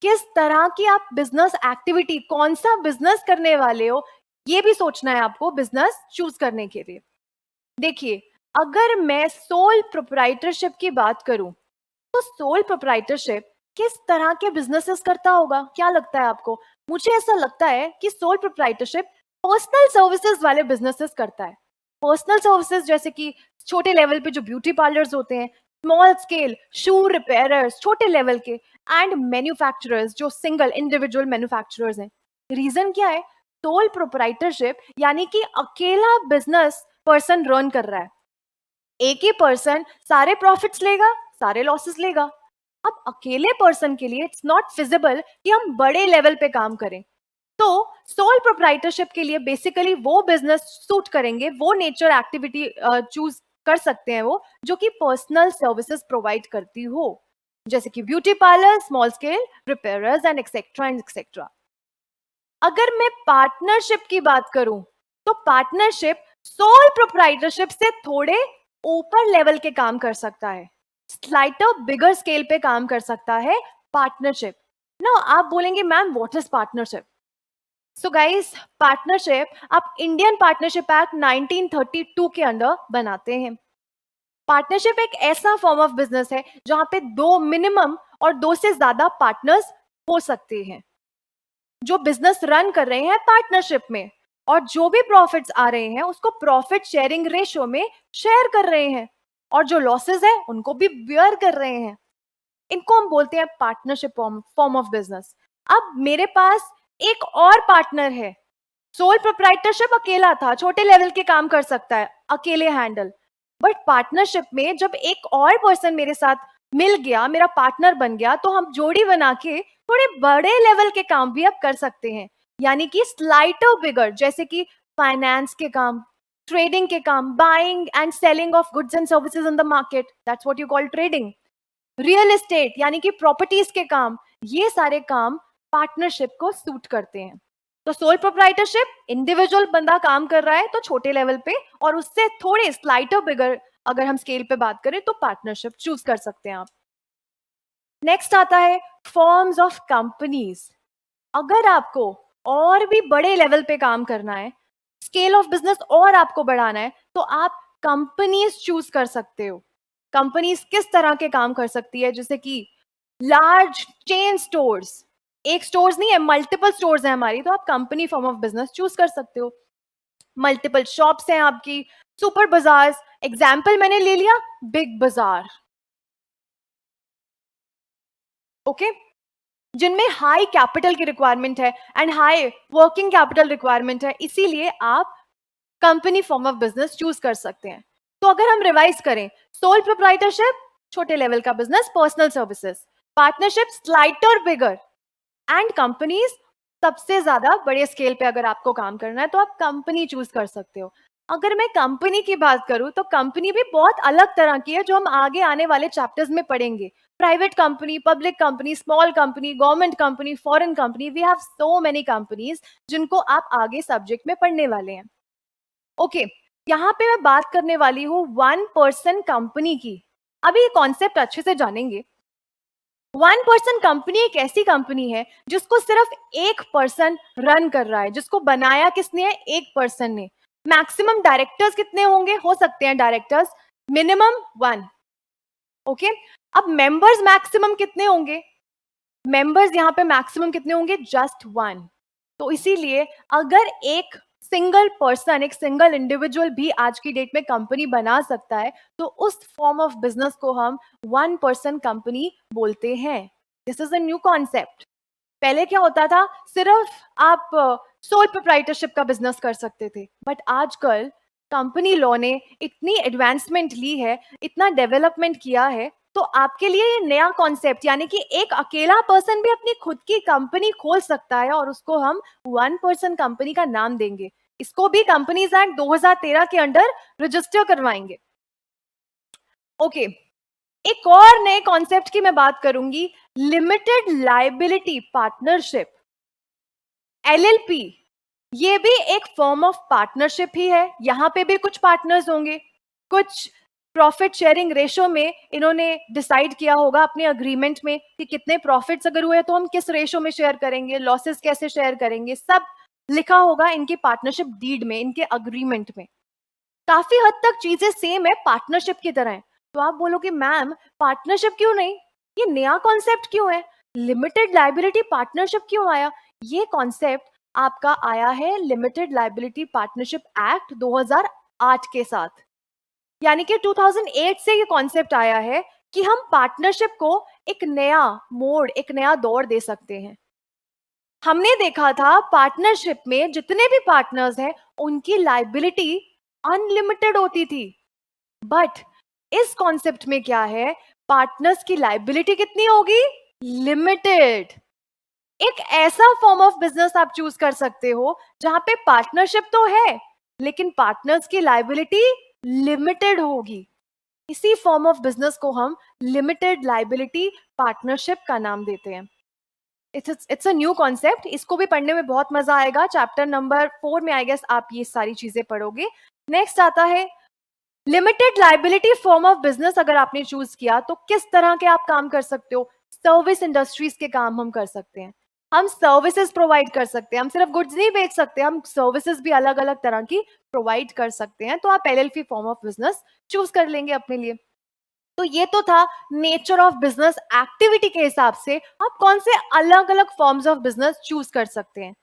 किस तरह की आप बिजनेस एक्टिविटी, कौन सा बिजनेस करने वाले हो, ये भी सोचना है आपको बिजनेस चूज करने के लिए। देखिए, अगर मैं सोल प्रोप्राइटरशिप की बात करूं, तो सोल प्रोप्राइटरशिप किस तरह के बिजनेसेस करता होगा, क्या लगता है आपको? मुझे ऐसा लगता है कि सोल प्रोप्राइटरशिप पर्सनल सर्विसेज वाले बिजनेसेस करता है। पर्सनल सर्विसेज जैसे कि छोटे लेवल पे जो ब्यूटी पार्लर्स होते हैं, स्मॉल स्केल शू रिपेयरर्स छोटे लेवल के, एंड मैन्युफैक्चरर्स जो सिंगल इंडिविजुअल मैन्युफैक्चरर्स हैं। रीजन क्या है? सोल प्रोप्राइटरशिप यानी कि अकेला बिजनेस पर्सन रन कर रहा है, एक ही पर्सन सारे प्रॉफिट्स लेगा, सारे लॉसेस लेगा। अब अकेले पर्सन के लिए इट्स नॉट फिजिबल कि हम बड़े लेवल पे काम करें, तो सोल प्रोप्राइटरशिप के लिए बेसिकली वो बिजनेस सूट करेंगे, वो नेचर एक्टिविटी चूज कर सकते हैं वो जो कि पर्सनल सर्विसेज प्रोवाइड करती हो, जैसे कि beauty parlour, small scale repairers and etcetera. अगर मैं पार्टनरशिप की बात करूं, तो पार्टनरशिप सोल प्रोप्राइटरशिप से थोड़े ऊपर लेवल के काम कर सकता है, स्लाइटर बिगर स्केल पे काम कर सकता है पार्टनरशिप ना। आप बोलेंगे ma'am what is partnership? So guys, partnership आप इंडियन पार्टनरशिप एक्ट 1932 के अंडर बनाते हैं। पार्टनरशिप एक ऐसा फॉर्म ऑफ बिजनेस है जहां पे दो मिनिमम और दो से ज्यादा पार्टनर्स हो सकते हैं जो बिजनेस रन कर रहे हैं पार्टनरशिप में, और जो भी प्रॉफिट्स आ रहे हैं उसको प्रॉफिट शेयरिंग रेशियो में शेयर कर रहे हैं, और जो लॉसेस है उनको भी बियर कर रहे हैं। इनको हम बोलते हैं पार्टनरशिप फॉर्म ऑफ बिजनेस। अब मेरे पास एक और पार्टनर है, सोल प्रोप्राइटरशिप अकेला था, छोटे लेवल के काम कर सकता है, अकेले हैंडल, बट पार्टनरशिप में जब एक और पर्सन मेरे साथ मिल गया, मेरा पार्टनर बन गया, तो हम जोड़ी बना के थोड़े बड़े लेवल के काम भी अब कर सकते हैं, यानी कि स्लाइटर बिगर, जैसे कि फाइनेंस के काम, ट्रेडिंग के काम, buying and selling of goods and services in the market, that's what you call trading. Real estate यानी कि प्रॉपर्टीज के काम, ये सारे काम पार्टनरशिप को सूट करते हैं। तो सोल प्रोप्राइटरशिप, इंडिविजुअल बंदा काम कर रहा है तो छोटे लेवल पे, और उससे थोड़े स्लाइटर बिगर अगर हम स्केल पे बात करें तो पार्टनरशिप चूज कर सकते हैं आप। नेक्स्ट आता है फॉर्म्स ऑफ कंपनीज। अगर आपको और भी बड़े लेवल पे काम करना है, स्केल ऑफ बिजनेस और आपको बढ़ाना है, तो आप कंपनीज चूज कर सकते हो। कंपनीज किस तरह के काम कर सकती है? जैसे कि लार्ज चेन स्टोर्स, एक स्टोर्स नहीं है, मल्टीपल स्टोर्स है हमारी, तो आप company form of business choose कर सकते हो। मल्टीपल शॉप्स हैं आपकी, सुपर बाजार, एग्जाम्पल मैंने ले लिया बिग बाजार, ओके, जिनमें हाई कैपिटल की रिक्वायरमेंट है and high working capital requirement है, इसीलिए आप company form of business choose कर सकते हैं। तो अगर हम रिवाइज करें, सोल प्रोप्राइटरशिप छोटे लेवल का business, personal services, partnership slighter bigger, and companies सबसे ज्यादा बड़े स्केल पे अगर आपको काम करना है तो आप कंपनी चूज कर सकते हो। अगर मैं कंपनी की बात करूं तो कंपनी भी बहुत अलग तरह की है जो हम आगे आने वाले चैप्टर्स में पढ़ेंगे। Private company, public company, small company, government company, foreign company, we have so many companies जिनको आप आगे सब्जेक्ट में पढ़ने वाले हैं। ओके, यहाँ पे मैं बात करने वाली हूँ वन पर्सन कंपनी की। अभी ये कॉन्सेप्ट अच्छे से जानेंगे। वन पर्सन कंपनी एक ऐसी कंपनी है जिसको सिर्फ एक पर्सन रन कर रहा है, जिसको बनाया किसने है? एक पर्सन ने। मैक्सिमम डायरेक्टर्स कितने होंगे? हो सकते हैं डायरेक्टर्स मिनिमम 1, ओके। अब मेंबर्स मैक्सिमम कितने होंगे? मेंबर्स यहाँ पे मैक्सिमम कितने होंगे? जस्ट 1। तो इसीलिए अगर एक सिंगल पर्सन, एक सिंगल इंडिविजुअल भी आज की डेट में कंपनी बना सकता है, तो उस फॉर्म ऑफ बिजनेस को हम वन पर्सन कंपनी बोलते हैं। This is a new concept. पहले क्या होता था, सिर्फ आप सोल प्रोप्राइटरशिप का बिजनेस कर सकते थे, बट आजकल कंपनी लॉ ने इतनी एडवांसमेंट ली है, इतना डेवलपमेंट किया है, तो आपके लिए ये नया कॉन्सेप्ट, यानी कि एक अकेला पर्सन भी अपनी खुद की कंपनी खोल सकता है और उसको हम वन पर्सन कंपनी का नाम देंगे। इसको भी कंपनीज एक्ट 2013 के अंडर रजिस्टर करवाएंगे। ओके, एक और नए कॉन्सेप्ट की मैं बात करूंगी, लिमिटेड लायबिलिटी पार्टनरशिप, एलएलपी। ये भी एक फॉर्म ऑफ पार्टनरशिप ही है। यहां पे भी कुछ पार्टनर्स होंगे, कुछ प्रॉफिट शेयरिंग रेशो में इन्होंने डिसाइड किया होगा अपने अग्रीमेंट में कि कितने प्रॉफिट्स अगर हुए तो हम किस रेशो में शेयर करेंगे, लॉसेस कैसे शेयर करेंगे, सब लिखा होगा इनकी पार्टनरशिप डीड में, इनके अग्रीमेंट में। काफी हद तक चीजें सेम है, पार्टनरशिप की तरह है। तो आप बोलोगे मैम पार्टनरशिप क्यों नहीं, ये नया कॉन्सेप्ट क्यों है, लिमिटेड लायबिलिटी पार्टनरशिप क्यों आया? ये कॉन्सेप्ट आपका आया है लिमिटेड लायबिलिटी पार्टनरशिप एक्ट 2008 के साथ। यानी कि 2008 से ये कॉन्सेप्ट आया है कि हम पार्टनरशिप को एक नया मोड़, एक नया दौर दे सकते हैं। हमने देखा था पार्टनरशिप में जितने भी पार्टनर्स हैं उनकी लायबिलिटी अनलिमिटेड होती थी, बट इस कॉन्सेप्ट में क्या है, पार्टनर्स की लायबिलिटी कितनी होगी, लिमिटेड। एक ऐसा फॉर्म ऑफ बिजनेस आप चूज कर सकते हो जहां पे पार्टनरशिप तो है लेकिन पार्टनर्स की लायबिलिटी लिमिटेड होगी। इसी फॉर्म ऑफ बिजनेस को हम लिमिटेड लायबिलिटी पार्टनरशिप का नाम देते हैं। इट्स अ न्यू कॉन्सेप्ट, इसको भी पढ़ने में बहुत मजा आएगा। चैप्टर नंबर 4 में आई गेस आप ये सारी चीजें पढ़ोगे। नेक्स्ट आता है limited liability form of business. अगर आपने चूज किया तो किस तरह के आप काम कर सकते हो, सर्विस इंडस्ट्रीज के काम हम कर सकते हैं, हम सर्विसेज प्रोवाइड कर सकते हैं, हम सिर्फ गुड्स नहीं बेच सकते, हम सर्विसेज भी अलग अलग तरह की प्रोवाइड कर सकते हैं। तो आप LLP form of business choose कर लेंगे अपने लिए। तो ये तो था नेचर ऑफ बिजनेस एक्टिविटी के हिसाब से आप कौन से अलग अलग फॉर्म्स ऑफ बिजनेस चूज कर सकते हैं।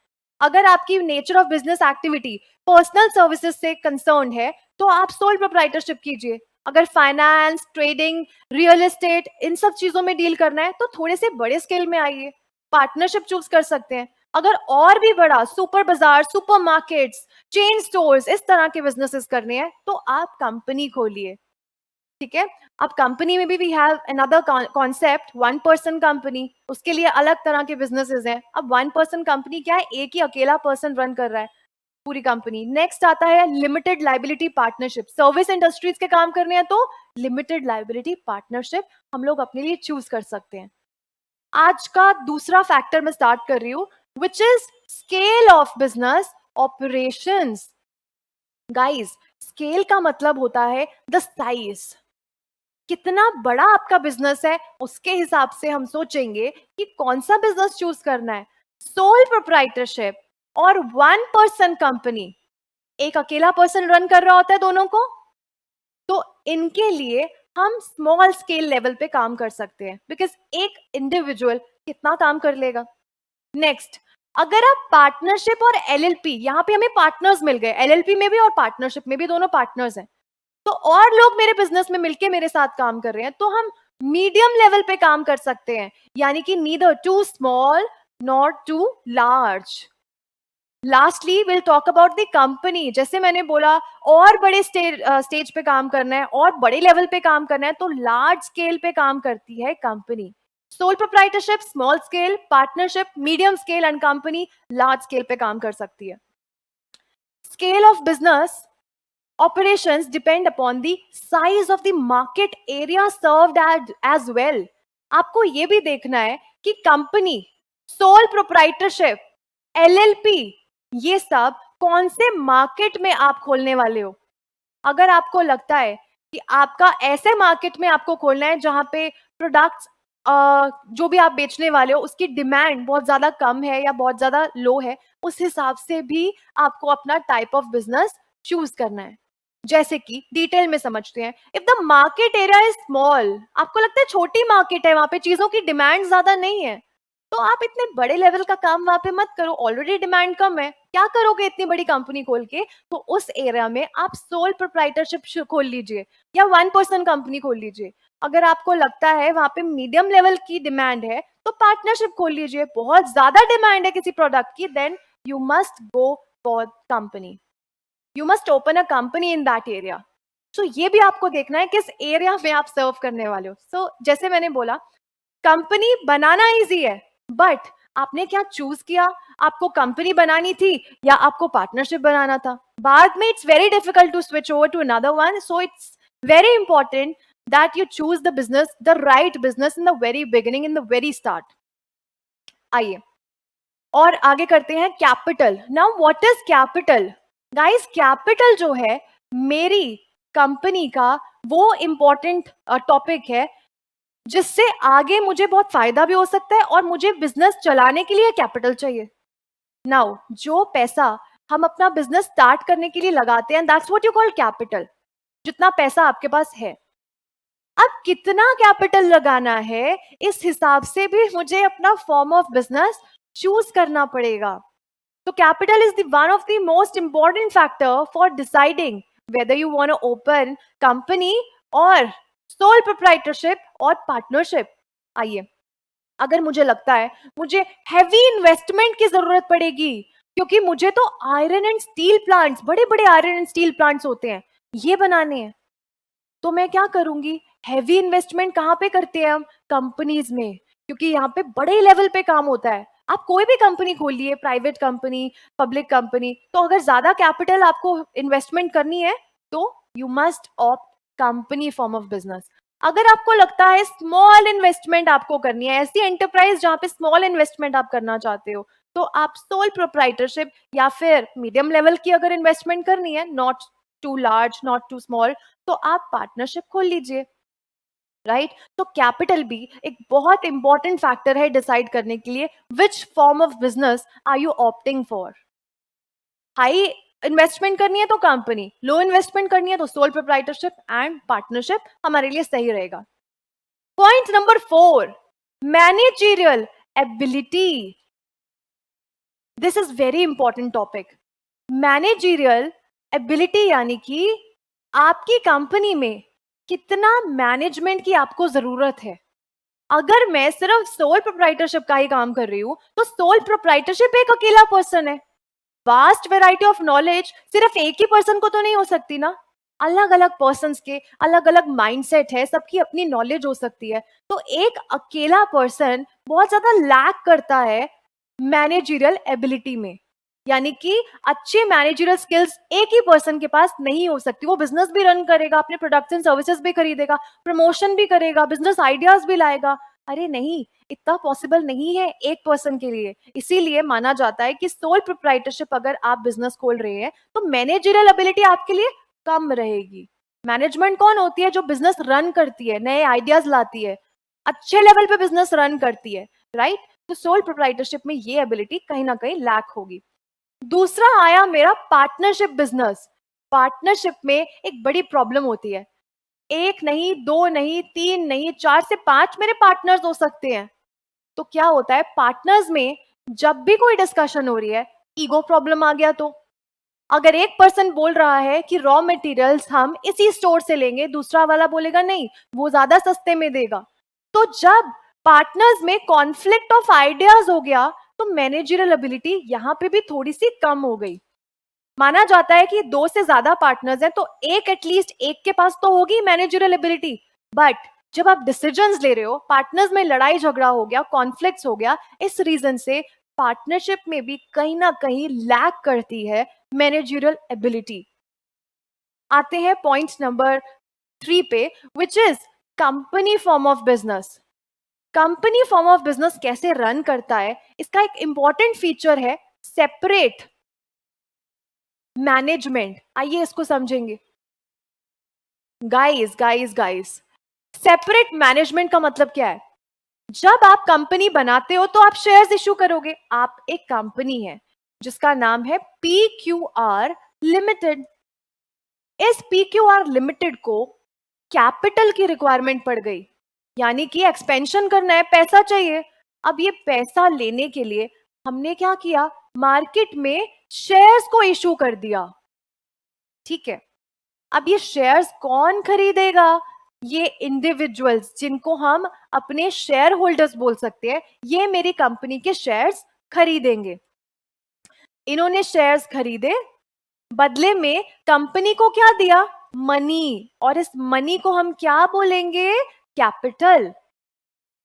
अगर आपकी nature of business activity personal services से कंसर्न है तो आप सोल प्रोप्राइटरशिप कीजिए। अगर फाइनेंस, ट्रेडिंग, रियल एस्टेट, इन सब चीजों में डील करना है तो थोड़े से बड़े स्केल में आइए, पार्टनरशिप चूज कर सकते हैं। अगर और भी बड़ा सुपर बाजार, सुपर मार्केट्स, चेन स्टोर्स, इस तरह के बिजनेसेस करने हैं तो आप कंपनी खोलिए। ठीक है, अब कंपनी में भी we have another concept, one person company. उसके लिए अलग तरह के बिजनेसेस हैं। अब वन पर्सन कंपनी क्या है, एक ही अकेला पर्सन रन कर रहा है पूरी कंपनी। नेक्स्ट आता है limited liability partnership, service industries के काम करने हैं तो लिमिटेड लायबिलिटी पार्टनरशिप हम लोग अपने लिए चूज कर सकते हैं। आज का दूसरा फैक्टर मैं स्टार्ट कर रही हूं, which is scale of business operations. Guys, scale का मतलब होता है द साइज, कितना बड़ा आपका बिजनेस है उसके हिसाब से हम सोचेंगे कि कौन सा बिजनेस चूज करना है, सोल प्रोप्राइटरशिप और वन पर्सन कंपनी। एक अकेला पर्सन रन कर रहा होता है दोनों को, तो इनके लिए हम स्मॉल स्केल लेवल पे काम कर सकते हैं, बिकॉज एक इंडिविजुअल कितना काम कर लेगा। नेक्स्ट, अगर आप पार्टनरशिप और एलएलपी, यहां पे हमें पार्टनर्स मिल गए, एलएलपी में भी और पार्टनरशिप में भी दोनों पार्टनर्स हैं, तो और लोग मेरे बिजनेस में मिलके मेरे साथ काम कर रहे हैं तो हम मीडियम लेवल पे काम कर सकते हैं, यानी कि neither too small not too large. Lastly will talk about the company. जैसे मैंने बोला और बड़े स्टेज पे काम करना है और बड़े लेवल पे काम करना है तो लार्ज स्केल पे काम करती है company. Sole proprietorship small scale, partnership medium scale and company large scale पे काम कर सकती है। Scale of business operations depend upon the size of the market area served as well। आपको ये भी देखना है कि कंपनी, सोल प्रोप्राइटरशिप, एलएलपी, ये सब कौन से मार्केट में आप खोलने वाले हो। अगर आपको लगता है कि आपका ऐसे मार्केट में आपको खोलना है जहां पे प्रोडक्ट्स जो भी आप बेचने वाले हो उसकी डिमांड बहुत ज्यादा कम है या बहुत ज्यादा लो है, उस हिसाब से भी आपको अपना टाइप ऑफ बिजनेस चूज करना है। जैसे कि डिटेल में समझते हैं, if the market area is small, आपको लगता है छोटी मार्केट है, वहां पे चीजों की डिमांड ज्यादा नहीं है, तो आप इतने बड़े लेवल का काम वहां पे मत करो, ऑलरेडी डिमांड कम है, क्या करोगे इतनी बड़ी कंपनी खोल के। तो उस एरिया में आप सोल प्रोप्राइटरशिप खोल लीजिए या वन पर्सन कंपनी खोल लीजिए। अगर आपको लगता है वहां पे मीडियम लेवल की डिमांड है तो पार्टनरशिप खोल लीजिए। बहुत ज्यादा डिमांड है किसी प्रोडक्ट की, then you must go for company, you must open a company in that area. So ये भी आपको देखना है किस एरिया में आप सर्व करने वाले हो। सो जैसे मैंने बोला, कंपनी बनाना इजी है, बट आपने क्या चूज किया? आपको कंपनी बनानी थी या आपको पार्टनरशिप बनाना था? बाद में it's very difficult to switch over to another one, so it's very important that you choose the business, the right business in the very beginning, in the very start. आइए और आगे करते हैं capital. Now what is capital? Guys, capital जो है मेरी कंपनी का वो इंपॉर्टेंट टॉपिक है जिससे आगे मुझे बहुत फायदा भी हो सकता है और मुझे बिजनेस चलाने के लिए कैपिटल चाहिए। नाउ जो पैसा हम अपना बिजनेस स्टार्ट करने के लिए लगाते हैं, that's what you call capital. जितना पैसा आपके पास है, अब कितना कैपिटल लगाना है इस हिसाब से भी मुझे अपना फॉर्म ऑफ बिजनेस चूज करना पड़ेगा। तो capital is the one of the most important factor for deciding whether you want to open company और sole proprietorship और पार्टनरशिप। आइए, अगर मुझे लगता है मुझे हैवी इन्वेस्टमेंट की जरूरत पड़ेगी, क्योंकि मुझे तो आयरन एंड स्टील प्लांट्स, बड़े बड़े आयरन एंड स्टील प्लांट्स होते हैं, ये बनाने हैं, तो मैं क्या करूंगी? हैवी इन्वेस्टमेंट कहाँ पे करते हैं हम? कंपनीज में, क्योंकि यहाँ पे बड़े लेवल पे काम होता है। आप कोई भी कंपनी खोलिए, प्राइवेट कंपनी, पब्लिक कंपनी, तो अगर ज्यादा कैपिटल आपको इन्वेस्टमेंट करनी है तो you must opt company form of business. अगर आपको लगता है स्मॉल इन्वेस्टमेंट आपको करनी है, ऐसी एंटरप्राइज जहाँ पे स्मॉल इन्वेस्टमेंट आप करना चाहते हो, तो आप सोल प्रोप्राइटरशिप या फिर मीडियम लेवल की अगर इन्वेस्टमेंट करनी है, not too large not too small, तो आप पार्टनरशिप खोल लीजिए, राइट? तो कैपिटल भी एक बहुत इंपॉर्टेंट फैक्टर है डिसाइड करने के लिए which form of business are you opting for. High investment करनी है तो कंपनी, लो इन्वेस्टमेंट करनी है तो सोल प्रोप्राइटरशिप एंड पार्टनरशिप हमारे लिए सही रहेगा। Point number 4, managerial ability. This is very important topic. Managerial ability यानी कि आपकी कंपनी में कितना मैनेजमेंट की आपको जरूरत है। अगर मैं सिर्फ सोल प्रोप्राइटरशिप का ही काम कर रही हूं, तो सोल प्रोप्राइटरशिप एक अकेला पर्सन है। वास्ट वेराइटी ऑफ नॉलेज सिर्फ एक ही पर्सन को तो नहीं हो सकती ना, अलग अलग पर्सन्स के अलग अलग माइंडसेट है, सबकी अपनी नॉलेज हो सकती है। तो एक अकेला पर्सन बहुत ज्यादा लैक करता है मैनेजरियल एबिलिटी में, यानी कि अच्छे मैनेजरियल स्किल्स एक ही पर्सन के पास नहीं हो सकती। वो बिजनेस भी रन करेगा, अपने प्रोडक्ट्स एंड सर्विसेज भी खरीदेगा, प्रमोशन भी करेगा, बिजनेस आइडियाज भी लाएगा, अरे नहीं, इतना पॉसिबल नहीं है एक पर्सन के लिए। इसीलिए माना जाता है कि सोल प्रोप्राइटरशिप अगर आप बिजनेस खोल रहे हैं तो मैनेजरियल एबिलिटी आपके लिए कम रहेगी। मैनेजमेंट कौन होती है? जो बिजनेस रन करती है, नए आइडियाज लाती है, अच्छे लेवल पे बिजनेस रन करती है, राइट? तो सोल प्रोप्राइटरशिप में ये एबिलिटी कहीं ना कहीं लैक होगी। दूसरा आया मेरा पार्टनरशिप बिजनेस। पार्टनरशिप में एक बड़ी प्रॉब्लम होती है, एक नहीं, दो नहीं, तीन नहीं, 4 से 5 मेरे पार्टनर्स हो सकते हैं। तो क्या होता है पार्टनर्स में, जब भी कोई डिस्कशन हो रही है, ईगो प्रॉब्लम आ गया तो अगर एक पर्सन बोल रहा है कि रॉ मटेरियल्स हम इसी स्टोर से लेंगे, दूसरा वाला बोलेगा नहीं, वो ज्यादा सस्ते में देगा, तो जब पार्टनर्स में कॉन्फ्लिक्ट ऑफ आइडियाज हो गया तो मैनेजरियल एबिलिटी यहां पे भी थोड़ी सी कम हो गई। माना जाता है कि 2 से ज्यादा पार्टनर्स हैं तो एक एटलीस्ट एक के पास तो होगी मैनेजरियल एबिलिटी, बट जब आप डिसीजंस ले रहे हो, पार्टनर्स में लड़ाई झगड़ा हो गया, कॉन्फ्लिक्ट्स हो गया, इस रीजन से पार्टनरशिप में भी कहीं ना कहीं लैक करती है मैनेजरियल एबिलिटी। आते हैं पॉइंट नंबर 3 पे, which is company form of business. Company form of business कैसे रन करता है, इसका एक इंपॉर्टेंट फीचर है सेपरेट मैनेजमेंट। आइए इसको समझेंगे। Guys guys guys, separate management का मतलब क्या है? जब आप कंपनी बनाते हो तो आप शेयर्स इशू करोगे। आप एक कंपनी है जिसका नाम है PQR लिमिटेड। इस PQR लिमिटेड को कैपिटल की रिक्वायरमेंट पड़ गई, यानी कि एक्सपेंशन करना है, पैसा चाहिए। अब ये पैसा लेने के लिए हमने क्या किया? मार्केट में शेयर्स को इशू कर दिया, ठीक है? अब ये शेयर्स कौन खरीदेगा? ये इंडिविजुअल्स जिनको हम अपने शेयर होल्डर्स बोल सकते हैं, ये मेरी कंपनी के शेयर्स खरीदेंगे। इन्होंने शेयर्स खरीदे, बदले में कंपनी को क्या दिया? मनी। और इस मनी को हम क्या बोलेंगे? कैपिटल।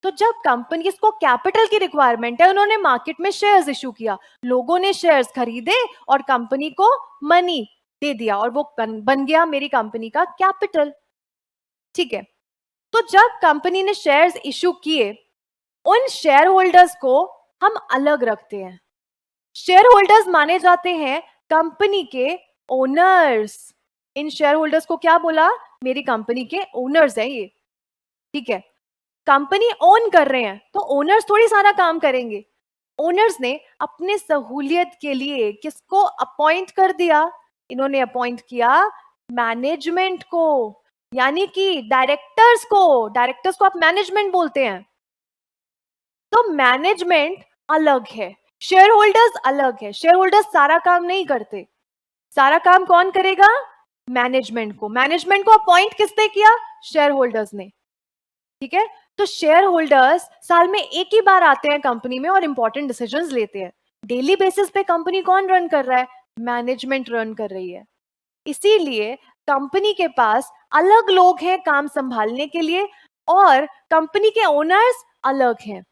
तो जब कंपनी को कैपिटल की रिक्वायरमेंट है, उन्होंने मार्केट में शेयर्स इशू किया, लोगों ने शेयर्स खरीदे और कंपनी को मनी दे दिया और वो बन गया मेरी कंपनी का कैपिटल। ठीक है, तो जब कंपनी ने शेयर्स इशू किए, उन शेयर होल्डर्स को हम अलग रखते हैं। शेयर होल्डर्स माने जाते हैं कंपनी के ओनर्स। इन शेयर होल्डर्स को क्या बोला? मेरी कंपनी के ओनर्स हैं ये। ठीक है, कंपनी ओन कर रहे हैं तो ओनर्स थोड़ी सारा काम करेंगे। ओनर्स ने अपने सहूलियत के लिए किसको अपॉइंट कर दिया? इन्होंने अपॉइंट किया मैनेजमेंट को, यानी कि डायरेक्टर्स को। डायरेक्टर्स को आप मैनेजमेंट बोलते हैं। तो मैनेजमेंट अलग है, शेयर होल्डर्स अलग है। शेयर होल्डर्स सारा काम नहीं करते, सारा काम कौन करेगा? मैनेजमेंट को। मैनेजमेंट को अपॉइंट किसने किया? शेयर होल्डर्स ने। ठीक है, तो शेयर होल्डर्स साल में एक ही बार आते हैं कंपनी में और इंपॉर्टेंट डिसीजंस लेते हैं। डेली बेसिस पे कंपनी कौन रन कर रहा है? मैनेजमेंट रन कर रही है। इसीलिए कंपनी के पास अलग लोग हैं काम संभालने के लिए और कंपनी के ओनर्स अलग हैं।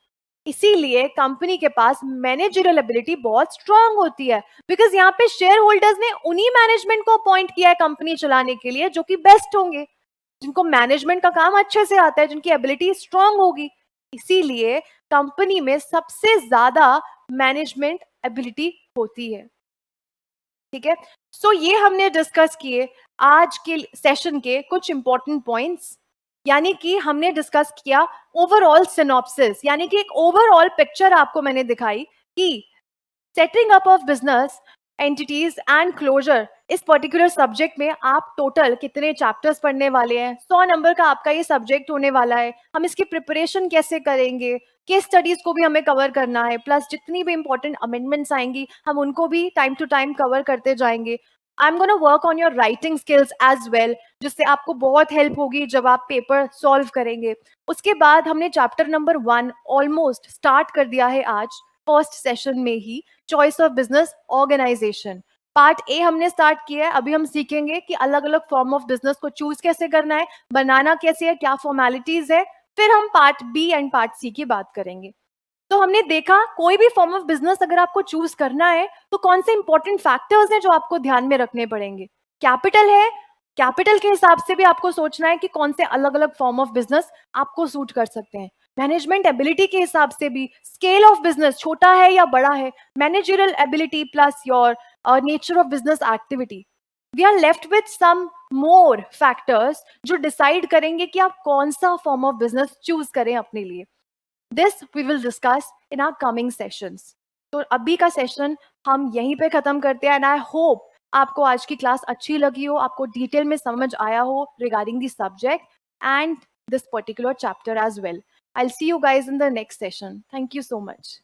इसीलिए कंपनी के पास मैनेजरियल एबिलिटी बहुत स्ट्रांग होती है, बिकॉज यहाँ पे शेयर होल्डर्स ने उन्हीं मैनेजमेंट को अपॉइंट किया है कंपनी चलाने के लिए जो कि बेस्ट होंगे, जिनको मैनेजमेंट का काम अच्छे से आता है, जिनकी एबिलिटी स्ट्रांग होगी। इसीलिए कंपनी में सबसे ज्यादा मैनेजमेंट एबिलिटी होती है। ठीक है, सो ये हमने डिस्कस किए आज के सेशन के कुछ इंपॉर्टेंट पॉइंट्स, यानी कि हमने डिस्कस किया ओवरऑल सिनॉप्सिस, यानी कि एक ओवरऑल पिक्चर आपको मैंने दिखाई कि setting up of business entities and closure, इस पर्टिकुलर सब्जेक्ट में आप टोटल कितने चैप्टर्स पढ़ने वाले हैं। 100 नंबर का आपका ये सब्जेक्ट होने वाला है। हम इसकी प्रिपरेशन कैसे करेंगे, केस स्टडीज को भी हमें कवर करना है, प्लस जितनी भी इंपॉर्टेंट अमेंडमेंट्स आएंगी हम उनको भी टाइम टू टाइम कवर करते जाएंगे। I am gonna work on your writing skills as well, जिससे आपको बहुत हेल्प होगी जब आप पेपर सॉल्व करेंगे। उसके बाद हमने चैप्टर नंबर 1 ऑलमोस्ट स्टार्ट कर दिया है आज फर्स्ट सेशन में ही, choice of business organisation. Part A हमने स्टार्ट किया है। अभी हम सीखेंगे कि अलग अलग फॉर्म ऑफ बिजनेस को चूज कैसे करना है, बनाना कैसे है, क्या फॉर्मेलिटीज है। फिर हम part B and part C की बात करेंगे। तो हमने देखा कोई भी फॉर्म ऑफ बिजनेस अगर आपको चूज करना है तो कौन से इंपॉर्टेंट फैक्टर्स हैं जो आपको ध्यान में रखने पड़ेंगे। कैपिटल है, कैपिटल के हिसाब से भी आपको सोचना है कि कौन से अलग अलग फॉर्म ऑफ बिजनेस आपको सूट कर सकते हैं। मैनेजमेंट एबिलिटी के हिसाब से भी स्केल ऑफ बिजनेस छोटा है या बड़ा है, managerial ability plus your nature of business activity. We are left with some more factors जो डिसाइड करेंगे कि आप कौन सा फॉर्म ऑफ बिजनेस चूज करें अपने लिए। This we will discuss in our coming sessions. तो अभी का सेशन हम यहीं पे खत्म करते हैं एंड आई होप आपको आज की क्लास अच्छी लगी हो, आपको डिटेल में समझ आया हो regarding this subject and this particular chapter as well. I'll see you guys in the next session. Thank you so much.